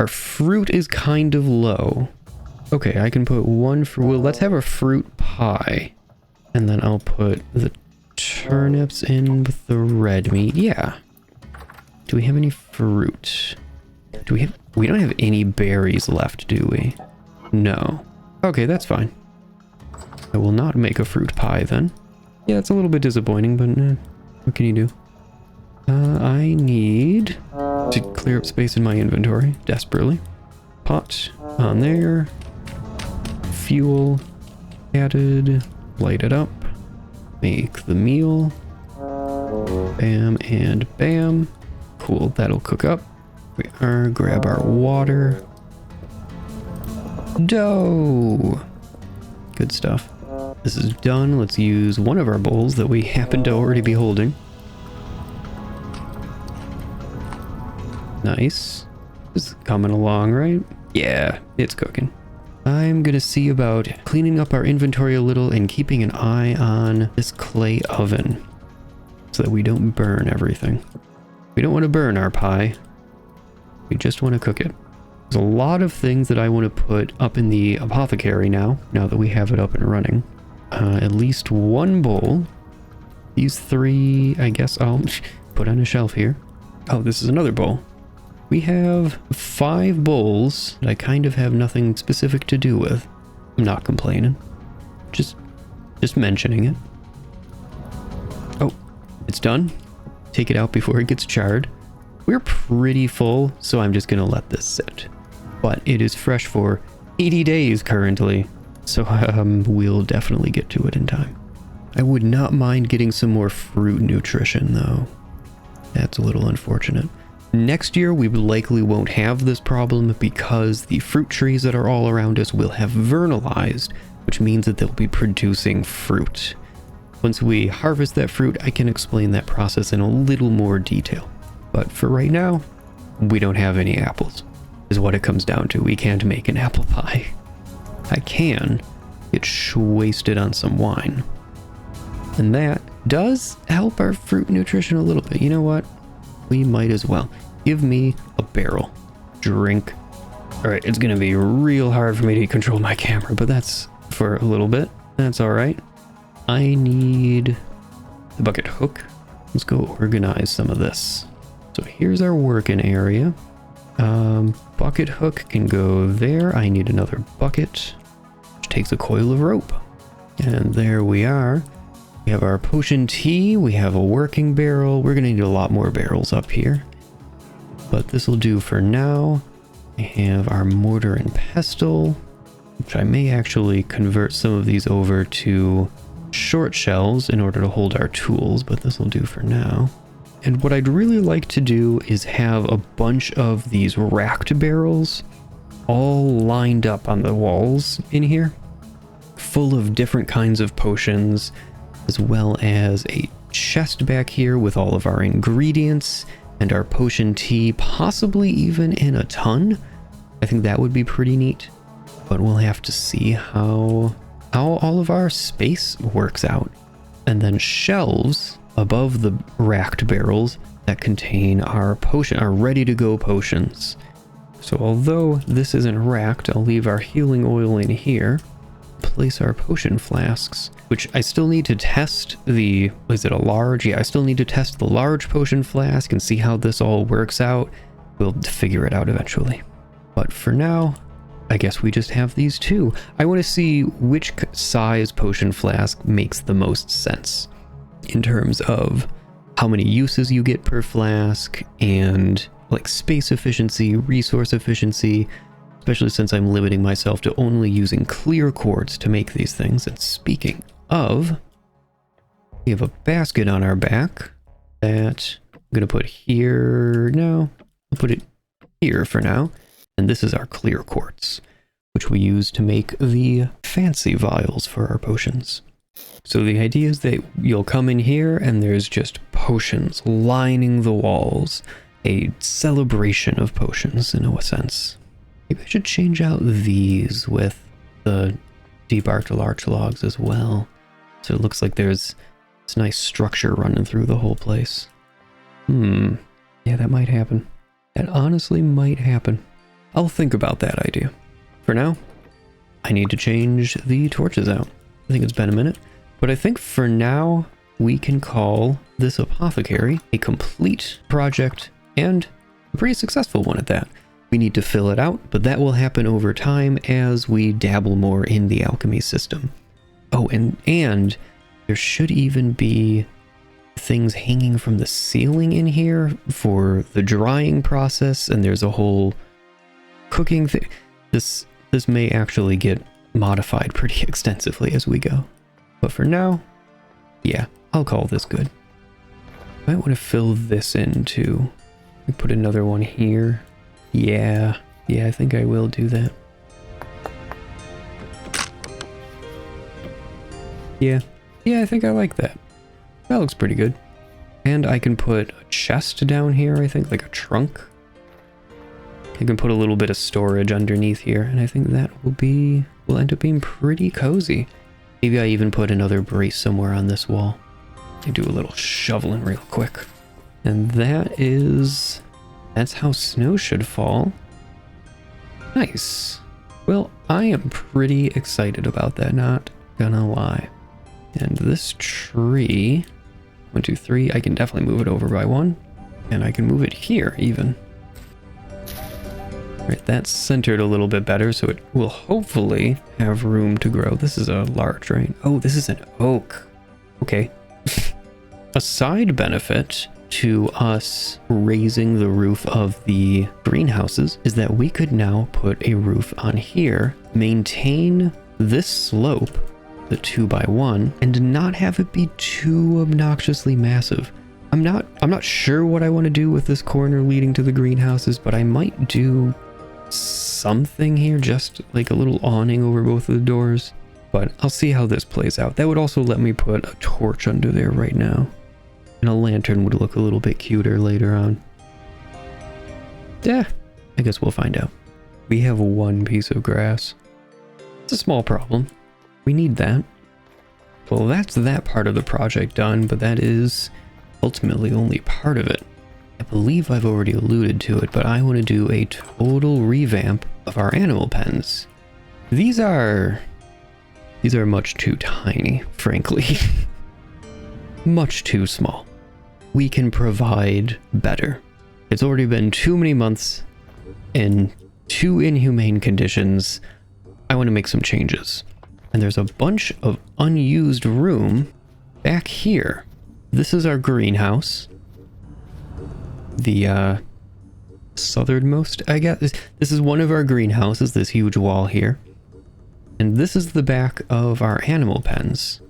Our fruit is kind of low. Okay, I can put one fruit. Well, let's have a fruit pie. And then I'll put the turnips in with the red meat. Yeah. Do we have any fruit? We don't have any berries left, do we? No. Okay, that's fine. I will not make a fruit pie then. Yeah, it's a little bit disappointing, but what can you do? I need to clear up space in my inventory, desperately. Pot on there. Fuel added. Light it up. Make the meal. Bam and bam. Cool, that'll cook up. Grab our water. Dough! Good stuff. This is done. Let's use one of our bowls that we happen to already be holding. Nice. This is coming along, right? Yeah, it's cooking. I'm gonna see about cleaning up our inventory a little and keeping an eye on this clay oven so that we don't burn everything. We don't want to burn our pie. We just want to cook it. There's a lot of things that I want to put up in the apothecary now that we have it up and running. At least one bowl. These three, I guess I'll put on a shelf here. Oh, this is another bowl. We have 5 bowls that I kind of have nothing specific to do with. I'm not complaining. Just mentioning it. Oh, it's done. Take it out before it gets charred. We're pretty full, so I'm just gonna let this sit. But it is fresh for 80 days currently, so we'll definitely get to it in time. I would not mind getting some more fruit nutrition though. That's a little unfortunate. Next year we likely won't have this problem because the fruit trees that are all around us will have vernalized, which means that they'll be producing fruit. Once we harvest that fruit, I can explain that process in a little more detail. But for right now, we don't have any apples, is what it comes down to. We can't make an apple pie. I can get wasted on some wine. And that does help our fruit nutrition a little bit. You know what? We might as well. Give me a barrel. Drink. All right, it's gonna be real hard for me to control my camera, but that's for a little bit. That's all right. I need the bucket hook. Let's go organize some of this. So here's our working area. Bucket hook can go there. I need another bucket, which takes a coil of rope. And there we are. We have our potion tea. We have a working barrel. We're gonna need a lot more barrels up here, but this will do for now. I have our mortar and pestle, which I may actually convert some of these over to short shelves in order to hold our tools, but this will do for now. And what I'd really like to do is have a bunch of these racked barrels all lined up on the walls in here, full of different kinds of potions, as well as a chest back here with all of our ingredients and our potion tea, possibly even in a ton. I think that would be pretty neat, but we'll have to see how all of our space works out. And then shelves above the racked barrels that contain our ready to go potions. So although this isn't racked, I'll leave our healing oil in here. Place our potion flasks, which I still need to test the, is it a large? Yeah, I still need to test the large potion flask and see how this all works out. We'll figure it out eventually. But for now, I guess we just have these two. I want to see which size potion flask makes the most sense in terms of how many uses you get per flask and like space efficiency, resource efficiency, especially since I'm limiting myself to only using clear quartz to make these things. And speaking of, we have a basket on our back that I'm going to put here. No, I'll put it here for now. And this is our clear quartz, which we use to make the fancy vials for our potions. So the idea is that you'll come in here and there's just potions lining the walls. A celebration of potions in a sense. Maybe I should change out these with the debarked larch logs as well. So it looks like there's this nice structure running through the whole place. Yeah, that might happen. That honestly might happen. I'll think about that idea. For now, I need to change the torches out. I think it's been a minute. But I think for now, we can call this apothecary a complete project and a pretty successful one at that. We need to fill it out, but that will happen over time as we dabble more in the alchemy system. Oh, and there should even be things hanging from the ceiling in here for the drying process, and there's a whole cooking thing. This may actually get modified pretty extensively as we go. But for now, yeah, I'll call this good. I might want to fill this in too. Put another one here. Yeah, I think I will do that. Yeah, I think I like that. That looks pretty good. And I can put a chest down here, I think, like a trunk. I can put a little bit of storage underneath here, and I think that will end up being pretty cozy. Maybe I even put another brace somewhere on this wall. I do a little shoveling real quick. And that's how snow should fall. Nice. Well, I am pretty excited about that, not gonna lie. And this tree, 1, 2, 3, I can definitely move it over by 1. And I can move it here even. Right, that's centered a little bit better, so it will hopefully have room to grow. This is a large, right? Oh, this is an oak. Okay. A side benefit to us raising the roof of the greenhouses is that we could now put a roof on here, maintain this slope, the 2x1, and not have it be too obnoxiously massive. I'm not sure what I want to do with this corner leading to the greenhouses, but I might do something here, just like a little awning over both of the doors. But I'll see how this plays out. That would also let me put a torch under there right now. And a lantern would look a little bit cuter later on. Yeah, I guess we'll find out. We have 1 piece of grass. It's a small problem. We need that. Well, that's that part of the project done, but that is ultimately only part of it. I believe I've already alluded to it, but I want to do a total revamp of our animal pens. These are much too tiny, frankly. Much too small. We can provide better. It's already been too many months in too inhumane conditions. I want to make some changes. And there's a bunch of unused room back here. This is our greenhouse. The southernmost, I guess. This is one of our greenhouses, this huge wall here. And this is the back of our animal pens.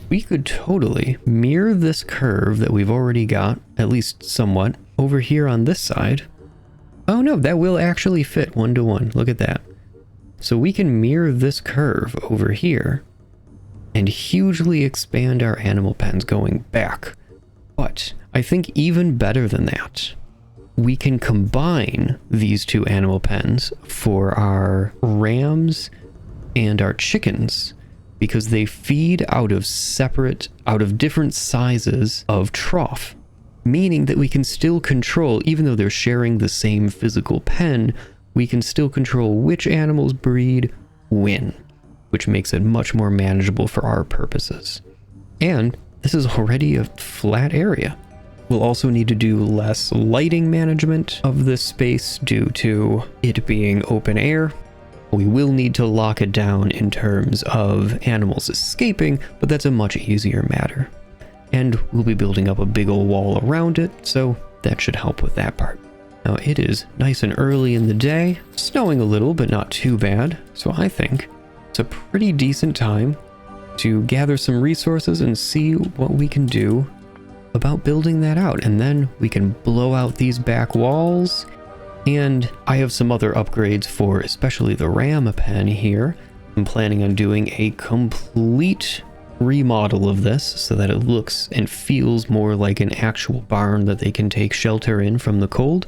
We could totally mirror this curve that we've already got, at least somewhat, over here on this side. Oh no, that will actually fit 1-to-1. Look at that. So we can mirror this curve over here and hugely expand our animal pens going back. But I think even better than that, we can combine these 2 animal pens for our rams and our chickens, because they feed out of different sizes of trough. meaning that we can still control, even though they're sharing the same physical pen, we can still control which animals breed when, which makes it much more manageable for our purposes. And this is already a flat area. We'll also need to do less lighting management of this space due to it being open air. We will need to lock it down in terms of animals escaping, but that's a much easier matter. And we'll be building up a big old wall around it, so that should help with that part. Now it is nice and early in the day, snowing a little, but not too bad, so I think it's a pretty decent time to gather some resources and see what we can do about building that out. And then we can blow out these back walls. And I have some other upgrades for especially the ram pen here. I'm planning on doing a complete remodel of this so that it looks and feels more like an actual barn that they can take shelter in from the cold.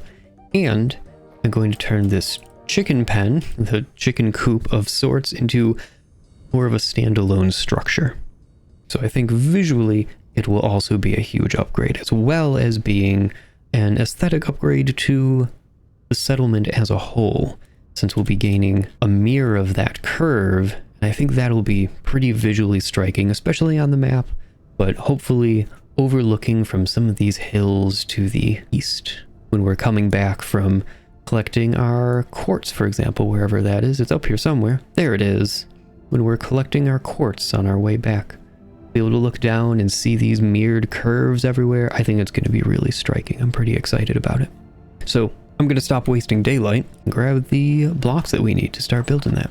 And I'm going to turn this chicken pen, the chicken coop of sorts, into more of a standalone structure. So I think visually it will also be a huge upgrade, as well as being an aesthetic upgrade to the settlement as a whole, since we'll be gaining a mirror of that curve. And I think that'll be pretty visually striking, especially on the map, but hopefully overlooking from some of these hills to the east. When we're coming back from collecting our quartz, for example, wherever that is, it's up here somewhere. There it is. When we're collecting our quartz on our way back, be able to look down and see these mirrored curves everywhere. I think it's going to be really striking. I'm pretty excited about it. So I'm going to stop wasting daylight and grab the blocks that we need to start building that.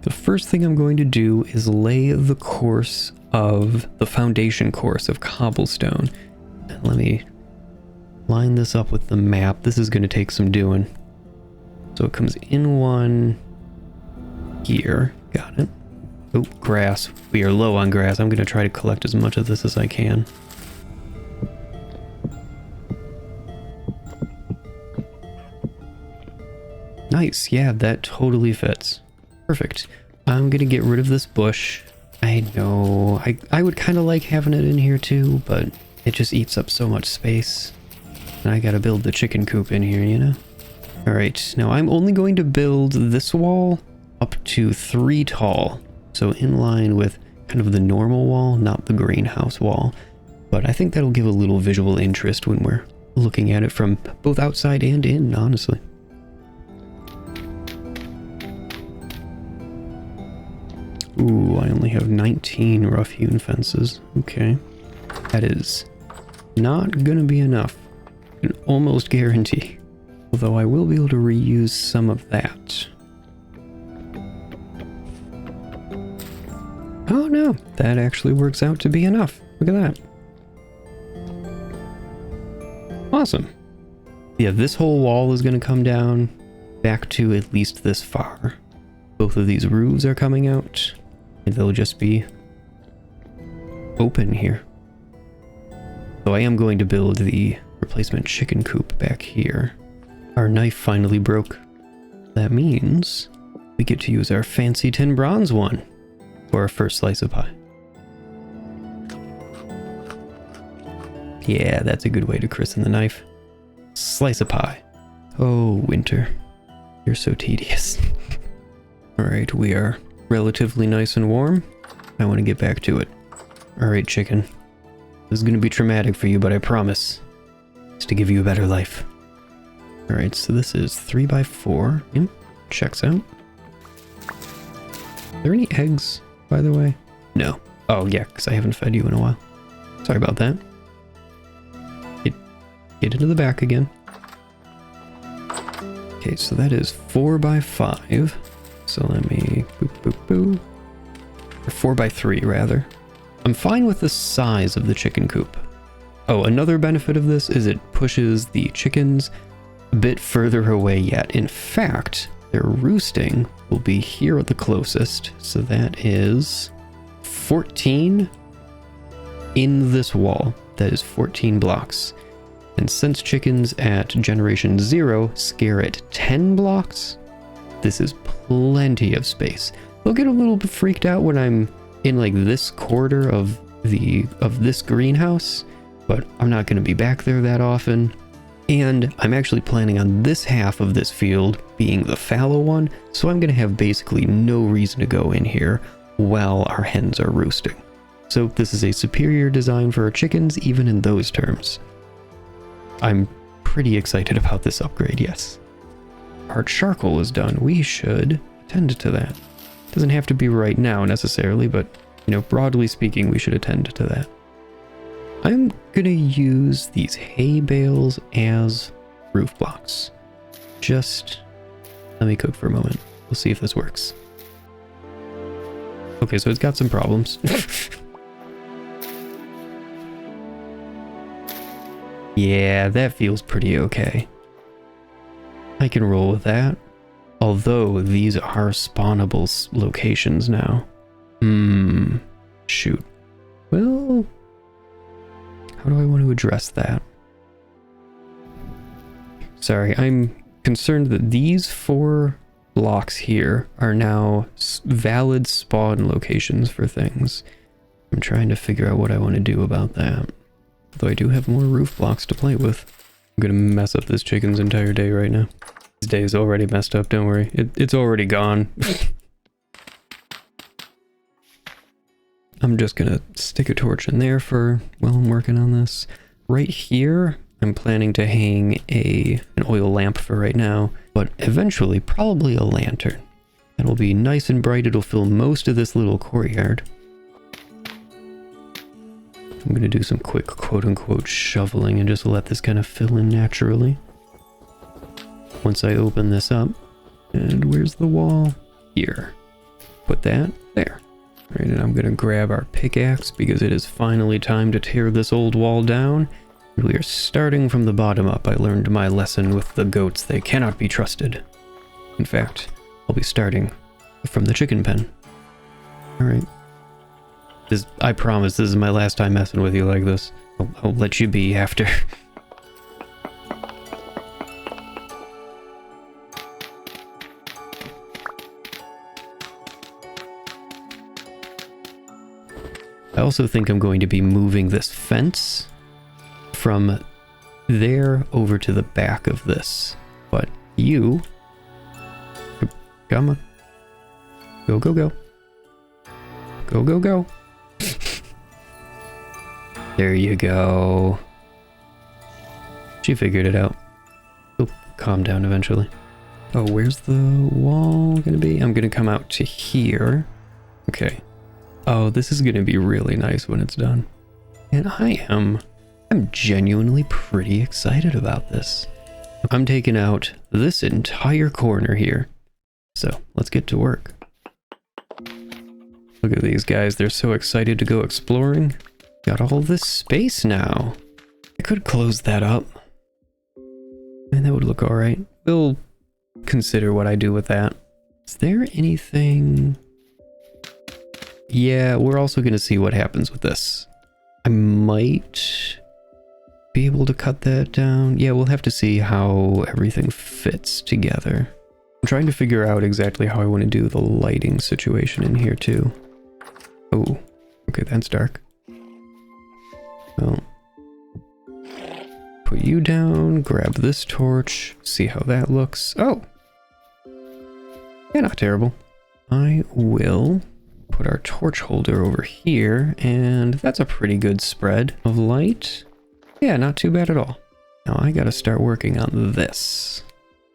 The first thing I'm going to do is lay the course of the foundation course of cobblestone. And let me line this up with the map. This is going to take some doing. So it comes in one here. Got it. Oh, grass. We are low on grass. I'm going to try to collect as much of this as I can. Nice. Yeah, that totally fits. Perfect. I'm going to get rid of this bush. I know. I would kind of like having it in here too, but it just eats up so much space. And I got to build the chicken coop in here, you know? All right. Now I'm only going to build this wall up to 3 tall. So in line with kind of the normal wall, not the greenhouse wall. But I think that'll give a little visual interest when we're looking at it from both outside and in, honestly. Ooh, I only have 19 rough-hewn fences. Okay. That is not gonna be enough. I can almost guarantee. Although I will be able to reuse some of that. Oh no, that actually works out to be enough. Look at that. Awesome. Yeah, this whole wall is going to come down back to at least this far. Both of these roofs are coming out, and they'll just be open here. So I am going to build the replacement chicken coop back here. Our knife finally broke. That means we get to use our fancy tin bronze one for our first slice of pie. Yeah, that's a good way to christen the knife. Slice of pie. Oh, winter. You're so tedious. Alright, we are relatively nice and warm. I want to get back to it. Alright, chicken. This is going to be traumatic for you, but I promise it's to give you a better life. Alright, so this is 3x4. Yep, checks out. Are there any eggs, by the way? No. Oh, yeah, because I haven't fed you in a while. Sorry about that. Get into the back again. Okay, so that is 4x5. So let me... boop, boop, boop. Or 4x3, rather. I'm fine with the size of the chicken coop. Oh, another benefit of this is it pushes the chickens a bit further away yet. In fact, their roosting will be here at the closest. So that is 14 in this wall. That is 14 blocks. And since chickens at generation 0 scare at 10 blocks, this is plenty of space. They'll get a little bit freaked out when I'm in like this quarter of this greenhouse, but I'm not going to be back there that often. And I'm actually planning on this half of this field being the fallow one, so I'm going to have basically no reason to go in here while our hens are roosting. So this is a superior design for our chickens, even in those terms. I'm pretty excited about this upgrade, yes. Our charcoal is done. We should attend to that. Doesn't have to be right now necessarily, but, you know, broadly speaking, we should attend to that. I'm gonna use these hay bales as roof blocks. Just let me cook for a moment. We'll see if this works. Okay, so it's got some problems. Yeah, that feels pretty okay. I can roll with that. Although these are spawnable locations now. Shoot. Well, how do I want to address that? Sorry, I'm concerned that these 4 blocks here are now valid spawn locations for things. I'm trying to figure out what I want to do about that. Although I do have more roof blocks to play with. I'm gonna mess up this chicken's entire day right now. His day is already messed up, don't worry. It's already gone. I'm just gonna stick a torch in there for while I'm working on this. Right here, I'm planning to hang an oil lamp for right now, but eventually probably a lantern. That'll be nice and bright. It'll fill most of this little courtyard. I'm gonna do some quick quote-unquote shoveling and just let this kind of fill in naturally. Once I open this up, and where's the wall? Here. Put that there. All right, and I'm gonna grab our pickaxe because it is finally time to tear this old wall down. And we are starting from the bottom up. I learned my lesson with the goats. They cannot be trusted. In fact, I'll be starting from the chicken pen. All right. I promise this is my last time messing with you like this. I'll let you be after. I also think I'm going to be moving this fence from there over to the back of this. But you... Come on. Go, go, go. Go, go, go. There you go. She figured it out. She'll calm down eventually. Oh, where's the wall gonna be? I'm gonna come out to here. Okay. Oh, this is gonna be really nice when it's done. And I'm genuinely pretty excited about this. I'm taking out this entire corner here. So let's get to work. Look at these guys, they're so excited to go exploring. Got all this space now. I could close that up. And that would look alright. We'll consider what I do with that. Is there anything... Yeah, we're also going to see what happens with this. I might be able to cut that down. Yeah, we'll have to see how everything fits together. I'm trying to figure out exactly how I want to do the lighting situation in here too. Oh, okay, that's dark. Well, put you down, grab this torch, see how that looks. Oh! Yeah, not terrible. I will put our torch holder over here, and that's a pretty good spread of light. Yeah, not too bad at all. Now I gotta start working on this.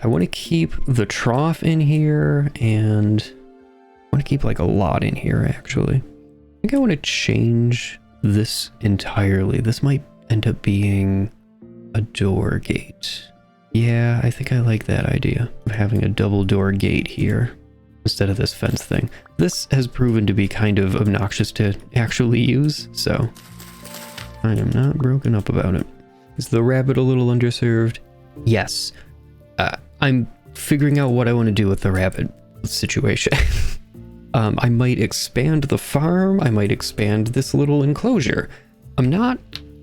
I want to keep the trough in here, and I want to keep like a lot in here actually. I think I want to change this entirely. This might end up being a door gate. Yeah, I think I like that idea of having a double door gate here instead of this fence thing. This has proven to be kind of obnoxious to actually use, so I am not broken up about it. Is the rabbit a little underserved? Yes. I'm figuring out what I want to do with the rabbit situation. I might expand the farm. I might expand this little enclosure. I'm not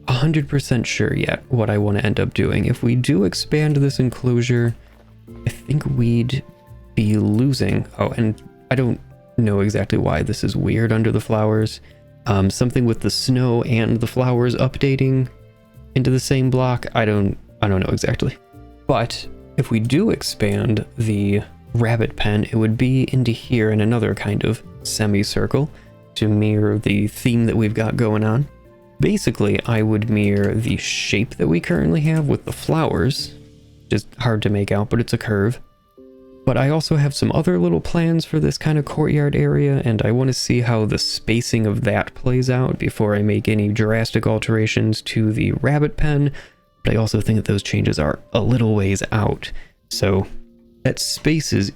100% sure yet what I want to end up doing. If we do expand this enclosure, I think we'd be losing. Oh, and I don't know exactly why this is weird under the flowers. Something with the snow and the flowers updating into the same block? I don't know exactly. But if we do expand the rabbit pen, it would be into here in another kind of semicircle to mirror the theme that we've got going on. Basically, I would mirror the shape that we currently have with the flowers. Just hard to make out, but it's a curve. But I also have some other little plans for this kind of courtyard area, and I want to see how the spacing of that plays out before I make any drastic alterations to the rabbit pen. But I also think that those changes are a little ways out. So that space is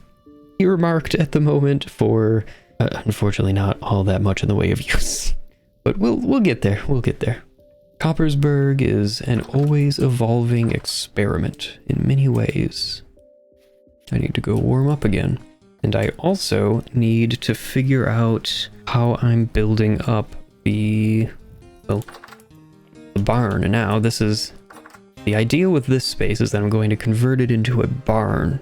earmarked at the moment for, unfortunately, not all that much in the way of use. But we'll get there. We'll get there. Coppersburg is an always evolving experiment in many ways. I need to go warm up again. And I also need to figure out how I'm building up the barn. Now, this is the idea with this space is that I'm going to convert it into a barn,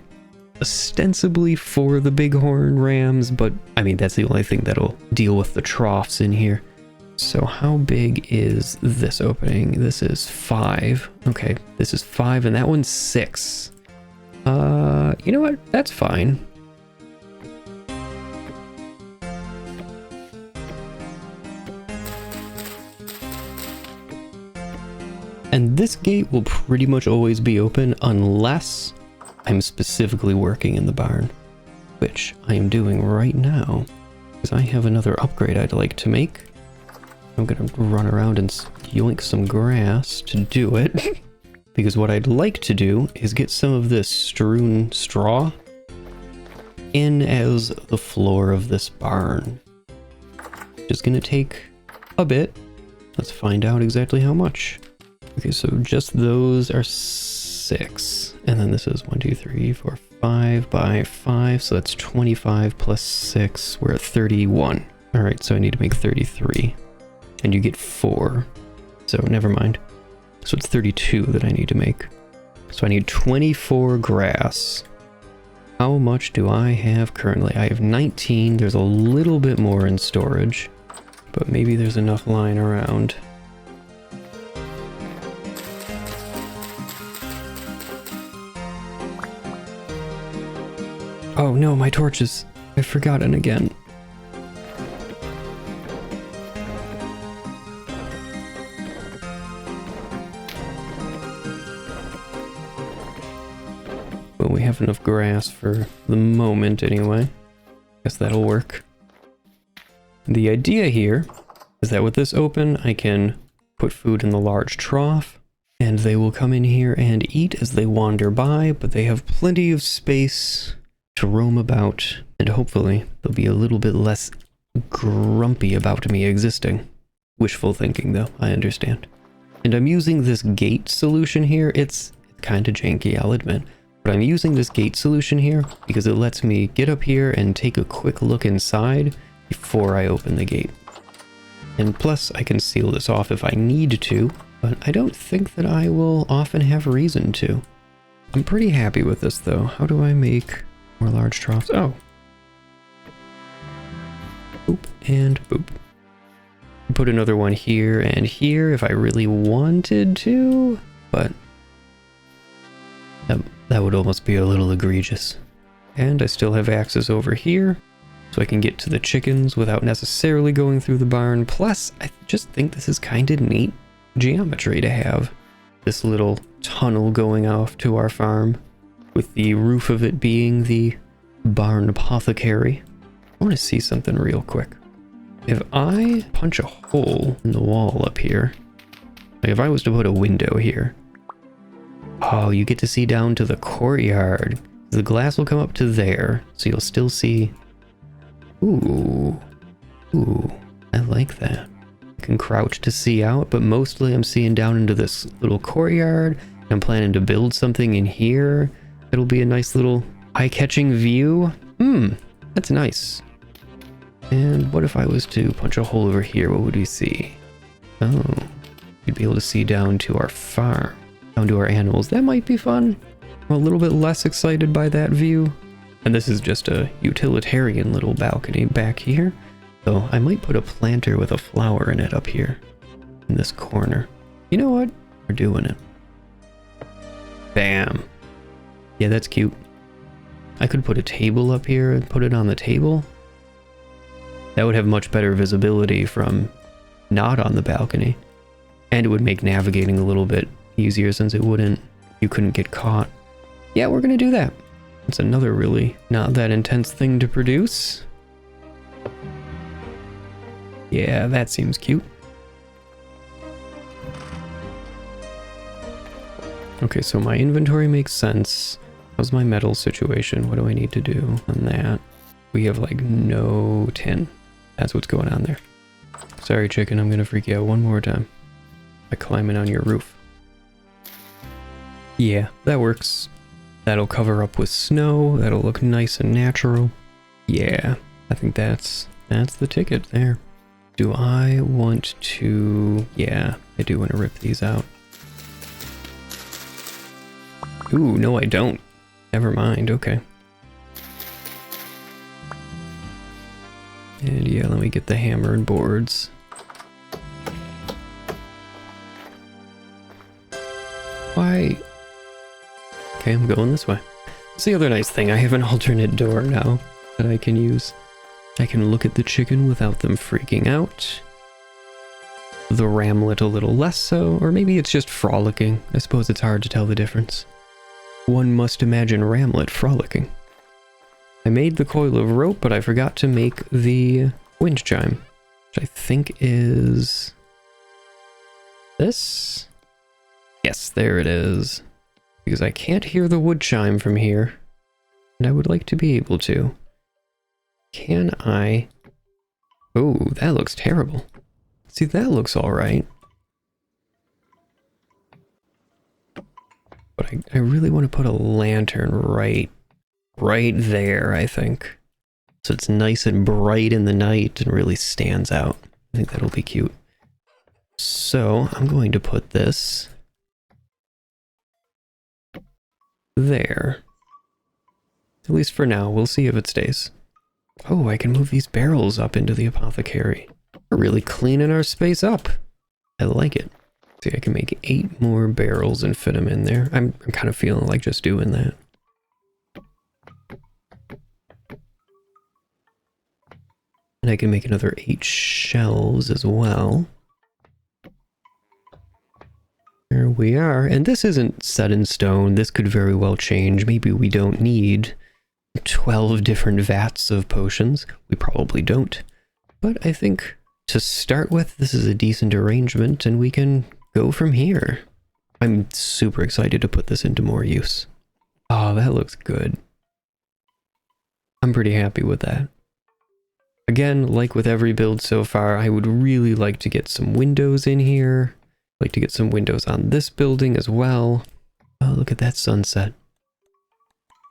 ostensibly for the bighorn rams, but I mean, that's the only thing that'll deal with the troughs in here. So how big is this opening? This is 5. Okay, this is 5 and that one's 6. You know what? That's fine. And this gate will pretty much always be open unless I'm specifically working in the barn, which I am doing right now, because I have another upgrade I'd like to make. I'm gonna run around and yoink some grass to do it, because what I'd like to do is get some of this strewn straw in as the floor of this barn. Just gonna take a bit. Let's find out exactly how much. Okay, so just those are 6. And then this is 1, 2, 3, 4, 5 by 5. So that's 25 plus 6. We're at 31. All right, so I need to make 33. And you get 4. So never mind. So it's 32 that I need to make. So I need 24 grass. How much do I have currently? I have 19. There's a little bit more in storage, but maybe there's enough lying around. Oh no, my torches. I've forgotten again. Well, we have enough grass for the moment anyway. Guess that'll work. The idea here is that with this open, I can put food in the large trough, and they will come in here and eat as they wander by, but they have plenty of space to roam about, and hopefully they'll be a little bit less grumpy about me existing. Wishful thinking though, I understand. And I'm using this gate solution here. It's kind of janky, I'll admit, but I'm using this gate solution here because it lets me get up here and take a quick look inside before I open the gate. And plus I can seal this off if I need to, but I don't think that I will often have reason to. I'm pretty happy with this though. How do I make more large troughs? Oh. Boop and boop. Put another one here and here if I really wanted to, but that would almost be a little egregious. And I still have access over here, so I can get to the chickens without necessarily going through the barn. Plus, I just think this is kind of neat geometry to have this little tunnel going off to our farm, with the roof of it being the barn apothecary. I want to see something real quick. If I punch a hole in the wall up here, like if I was to put a window here, oh, you get to see down to the courtyard. The glass will come up to there, so you'll still see. Ooh, I like that. I can crouch to see out, but mostly I'm seeing down into this little courtyard. I'm planning to build something in here. It'll be a nice little eye-catching view. That's nice. And what if I was to punch a hole over here? What would we see? Oh, you'd be able to see down to our farm, down to our animals. That might be fun. I'm a little bit less excited by that view. And this is just a utilitarian little balcony back here. So I might put a planter with a flower in it up here in this corner. You know what? We're doing it. Bam. Yeah, that's cute. I could put a table up here and put it on the table. That would have much better visibility from not on the balcony. And it would make navigating a little bit easier since you couldn't get caught. Yeah, we're gonna do that. It's another really not that intense thing to produce. Yeah, that seems cute. Okay, so my inventory makes sense. How's my metal situation? What do I need to do on that? We have like no tin. That's what's going on there. Sorry, chicken, I'm gonna freak you out one more time by climbing on your roof. Yeah, that works. That'll cover up with snow. That'll look nice and natural. Yeah, I think that's the ticket there. Do I want to... Yeah, I do want to rip these out. Ooh, no I don't. Never mind, okay. And yeah, let me get the hammer and boards. Why? Okay, I'm going this way. That's the other nice thing. I have an alternate door now that I can use. I can look at the chicken without them freaking out. The ramlet a little less so, or maybe it's just frolicking. I suppose it's hard to tell the difference. One must imagine ramlet frolicking. I made the coil of rope, but I forgot to make the wind chime, which I think is this? Yes, there it is. Because I can't hear the wood chime from here, and I would like to be able to. Can I? Oh, that looks terrible. See, that looks all right. But I really want to put a lantern right there, I think. So it's nice and bright in the night and really stands out. I think that'll be cute. So I'm going to put this there. At least for now. We'll see if it stays. Oh, I can move these barrels up into the apothecary. We're really cleaning our space up. I like it. See, I can make 8 more barrels and fit them in there. I'm kind of feeling like just doing that. And I can make another 8 shelves as well. There we are. And this isn't set in stone. This could very well change. Maybe we don't need 12 different vats of potions. We probably don't. But I think to start with, this is a decent arrangement and we can go from here. I'm super excited to put this into more use. Oh, that looks good. I'm pretty happy with that. Again, like with every build so far, I would really like to get some windows in here. I'd like to get some windows on this building as well. Oh, look at that sunset.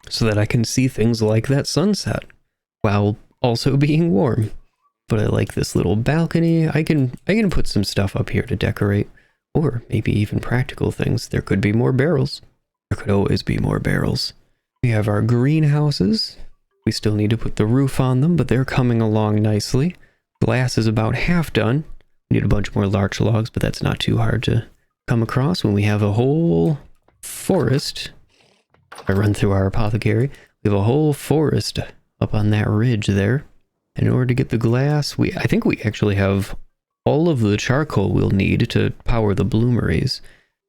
So that I can see things like that sunset while also being warm. But I like this little balcony. I can put some stuff up here to decorate, or maybe even practical things. There could be more barrels. There could always be more barrels. We have our greenhouses. We still need to put the roof on them, but they're coming along nicely. Glass is about half done. We need a bunch more larch logs, but that's not too hard to come across when we have a whole forest. I run through our apothecary. We have a whole forest up on that ridge there. And in order to get the glass, I think we actually have all of the charcoal we'll need to power the bloomeries.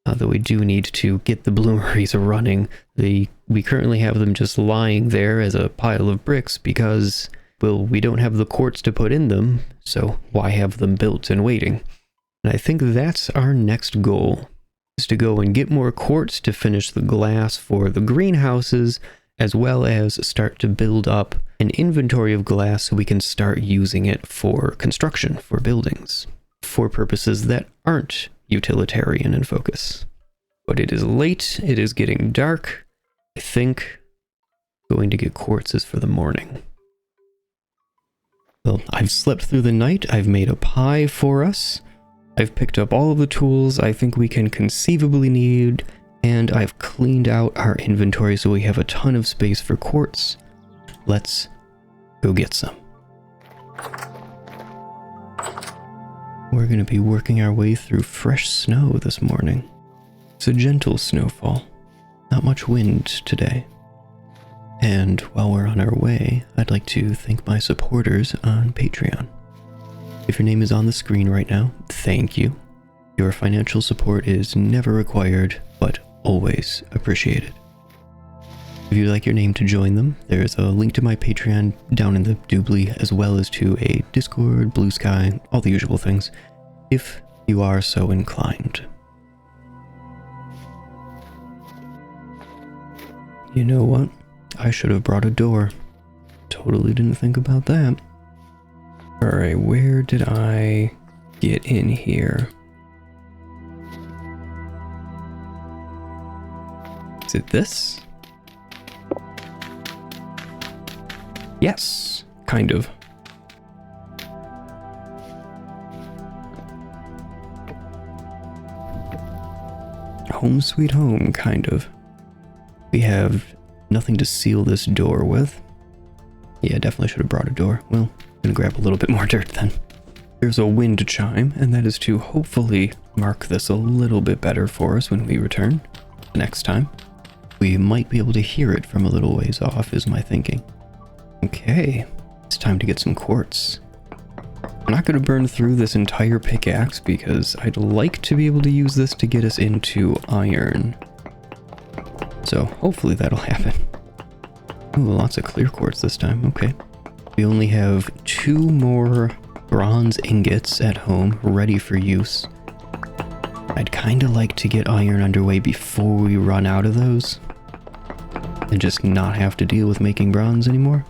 Though we do need to get the bloomeries running. We currently have them just lying there as a pile of bricks because, well, we don't have the quartz to put in them, so why have them built and waiting? And I think that's our next goal, is to go and get more quartz to finish the glass for the greenhouses, as well as start to build up an inventory of glass so we can start using it for construction, for buildings, for purposes that aren't utilitarian in focus. But it is late, it is getting dark. I think going to get quartzes for the morning. Well, I've slept through the night, I've made a pie for us, I've picked up all of the tools I think we can conceivably need, and I've cleaned out our inventory so we have a ton of space for quartz. Let's go get some. We're going to be working our way through fresh snow this morning. It's a gentle snowfall. Not much wind today. And while we're on our way, I'd like to thank my supporters on Patreon. If your name is on the screen right now, thank you. Your financial support is never required, but always appreciated. If you'd like your name to join them, there's a link to my Patreon down in the doobly, as well as to a Discord, Blue Sky, all the usual things, if you are so inclined. You know what? I should have brought a door. Totally didn't think about that. Alright, where did I get in here? Is it this? Yes, kind of. Home sweet home, kind of. We have nothing to seal this door with. Yeah, definitely should have brought a door. Well, I'm gonna grab a little bit more dirt then. There's a wind chime, and that is to hopefully mark this a little bit better for us when we return the next time. We might be able to hear it from a little ways off, is my thinking. Okay, it's time to get some quartz. I'm not going to burn through this entire pickaxe because I'd like to be able to use this to get us into iron. So hopefully that'll happen. Ooh, lots of clear quartz this time. Okay. We only have 2 more bronze ingots at home ready for use. I'd kind of like to get iron underway before we run out of those. And just not have to deal with making bronze anymore.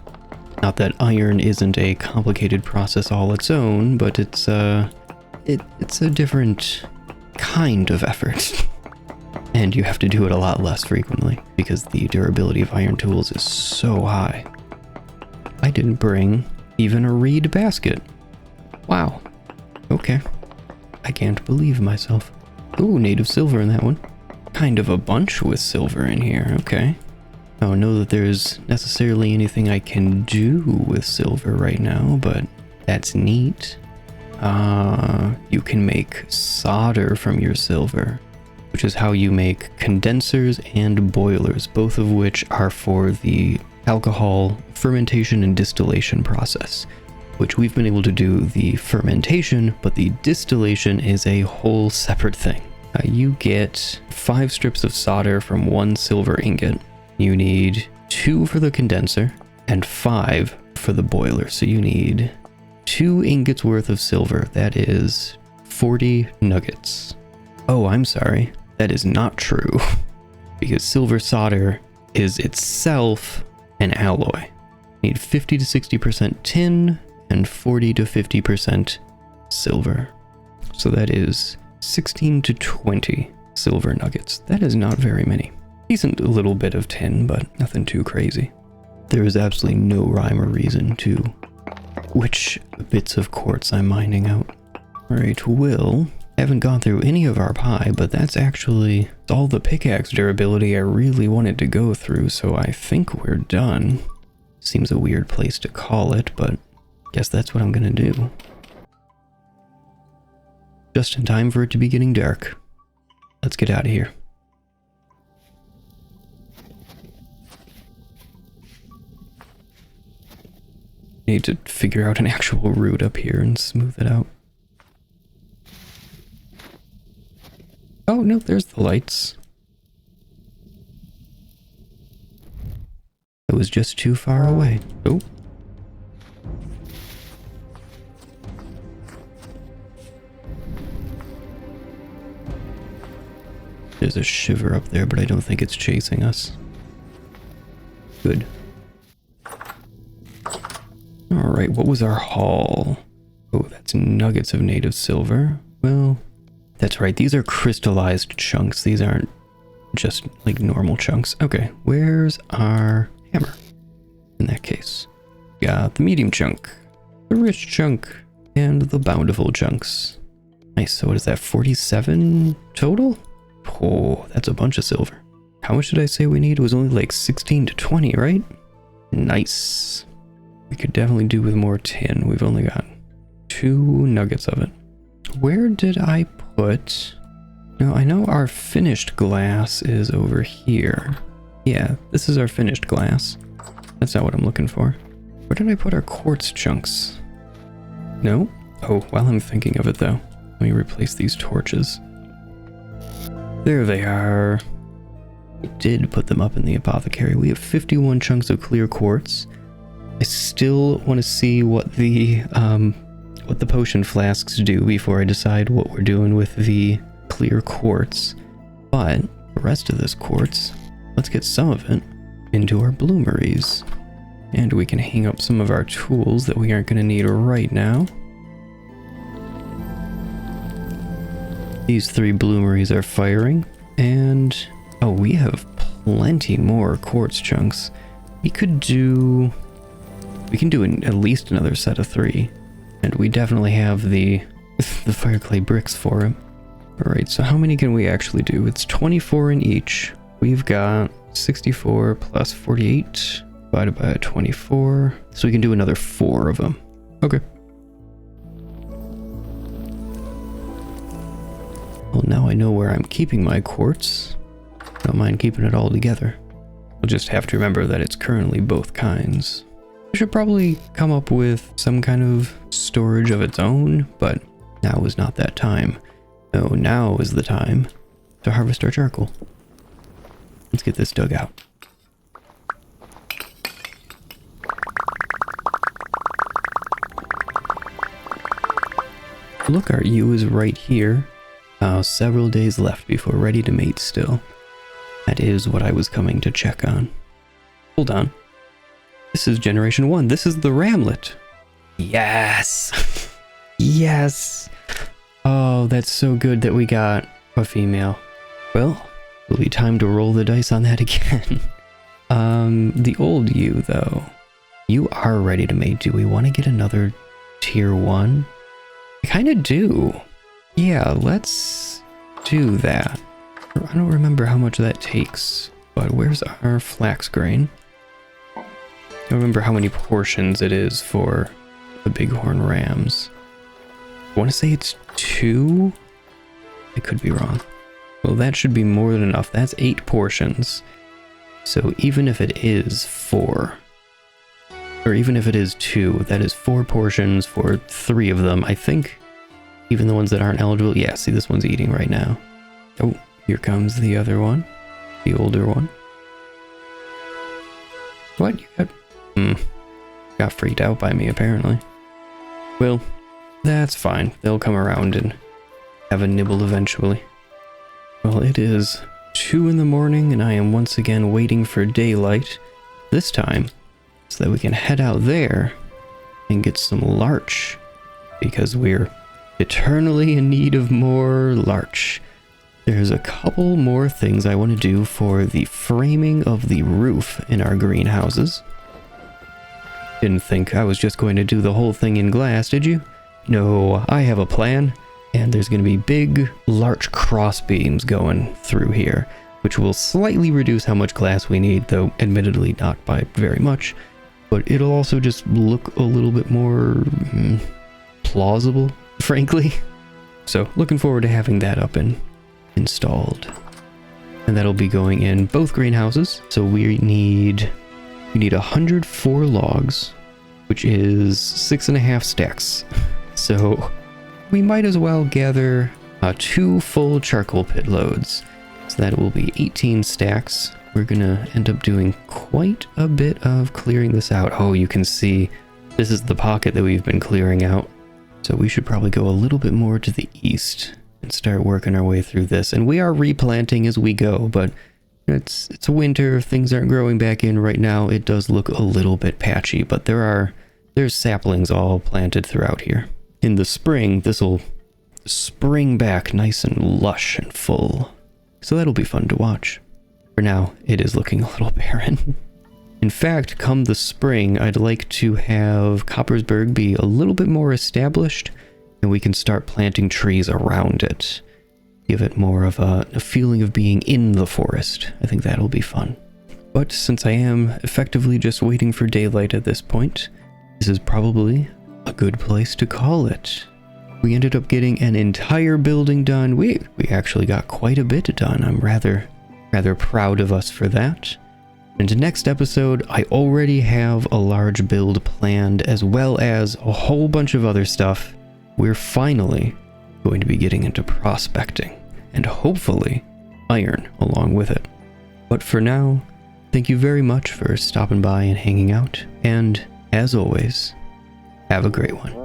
Not that iron isn't a complicated process all its own, but it's a different kind of effort. And you have to do it a lot less frequently, because the durability of iron tools is so high. I didn't bring even a reed basket. Wow. Okay. I can't believe myself. Ooh, native silver in that one. Kind of a bunch with silver in here, okay. I don't know that there's necessarily anything I can do with silver right now, but that's neat. You can make solder from your silver, which is how you make condensers and boilers, both of which are for the alcohol fermentation and distillation process, which we've been able to do the fermentation, but the distillation is a whole separate thing. You get 5 strips of solder from 1 silver ingot. You need 2 for the condenser and 5 for the boiler. So you need 2 ingots worth of silver. That is 40 nuggets. Oh, I'm sorry. That is not true. Because silver solder is itself an alloy. You need 50 to 60% tin and 40 to 50% silver. So that is 16 to 20 silver nuggets. That is not very many. Decent little bit of tin, but nothing too crazy. There is absolutely no rhyme or reason to which bits of quartz I'm mining out. Alright, I haven't gone through any of our pie, but that's actually all the pickaxe durability I really wanted to go through, so I think we're done. Seems a weird place to call it, but guess that's what I'm gonna do. Just in time for it to be getting dark. Let's get out of here. Need to figure out an actual route up here and smooth it out. Oh no, there's the lights. It was just too far away. Oh. There's a shiver up there, but I don't think it's chasing us. Good. Alright, what was our haul? Oh, that's nuggets of native silver. Well, that's right, these are crystallized chunks. These aren't just like normal chunks. Okay, where's our hammer? In that case, got the medium chunk, the rich chunk, and the bountiful chunks. Nice, so what is that, 47 total? Oh, that's a bunch of silver. How much did I say we need? It was only like 16 to 20, right? Nice. We could definitely do with more tin. We've only got 2 nuggets of it. Where did I put Now, I know our finished glass is over here. Yeah, this is our finished glass. That's not what I'm looking for. Where did I put our quartz chunks? No? Oh, while I'm thinking of it though, let me replace these torches. There they are. I did put them up in the apothecary. We have 51 chunks of clear quartz. I still want to see what the potion flasks do before I decide what we're doing with the clear quartz. But the rest of this quartz, let's get some of it into our bloomeries. And we can hang up some of our tools that we aren't going to need right now. These 3 bloomeries are firing, and oh, we have plenty more quartz chunks. We can do at least another set of 3, and we definitely have the fire clay bricks for it. All right, so how many can we actually do? It's 24 in each. We've got 64 plus 48 divided by 24, so we can do another 4 of them. Okay. Well, now I know where I'm keeping my quartz. I don't mind keeping it all together. We'll just have to remember that it's currently both kinds. We should probably come up with some kind of storage of its own, but now is not that time. No, now is the time to harvest our charcoal. Let's get this dug out. Look, our ewe is right here. Several days left before ready to mate still. That is what I was coming to check on. Hold on. This is generation 1. This is the ramlet. Yes! Yes! Oh, that's so good that we got a female. Well, it'll be time to roll the dice on that again. The old ewe, though. You are ready to mate. Do we want to get another tier 1? I kind of do. Yeah, let's do that. I don't remember how much that takes, but where's our flax grain? I don't remember how many portions it is for the bighorn rams. I want to say it's 2? I could be wrong. Well, that should be more than enough. That's 8 portions. So even if it is 4, or even if it is 2, that is 4 portions for 3 of them. I think even the ones that aren't eligible. Yeah, see, this one's eating right now. Oh, here comes the other one. The older one. What? You got freaked out by me, apparently. Well, that's fine. They'll come around and have a nibble eventually. Well, it is 2 in the morning, and I am once again waiting for daylight. This time, so that we can head out there and get some larch. Because we're eternally in need of more larch. There's a couple more things I want to do for the framing of the roof in our greenhouses. Didn't think I was just going to do the whole thing in glass, did you? No, I have a plan, and there's going to be big larch cross beams going through here, which will slightly reduce how much glass we need, though admittedly not by very much, but it'll also just look a little bit more plausible, frankly. So looking forward to having that up and installed. And that'll be going in both greenhouses. So we need 104 logs, which is 6.5 stacks. So we might as well gather 2 full charcoal pit loads. So that will be 18 stacks. We're gonna end up doing quite a bit of clearing this out. Oh, you can see this is the pocket that we've been clearing out. So we should probably go a little bit more to the east and start working our way through this. And we are replanting as we go, but it's winter, things aren't growing back in right now. It does look a little bit patchy, but there's saplings all planted throughout here. In the spring, this will spring back nice and lush and full. So that'll be fun to watch. For now, it is looking a little barren. In fact, come the spring, I'd like to have Coppersburg be a little bit more established, and we can start planting trees around it. Give it more of a feeling of being in the forest. I think that'll be fun. But since I am effectively just waiting for daylight at this point, this is probably a good place to call it. We ended up getting an entire building done. We actually got quite a bit done. I'm rather proud of us for that. And next episode, I already have a large build planned, as well as a whole bunch of other stuff. We're finally going to be getting into prospecting, and hopefully iron along with it. But for now, thank you very much for stopping by and hanging out, and as always, have a great one.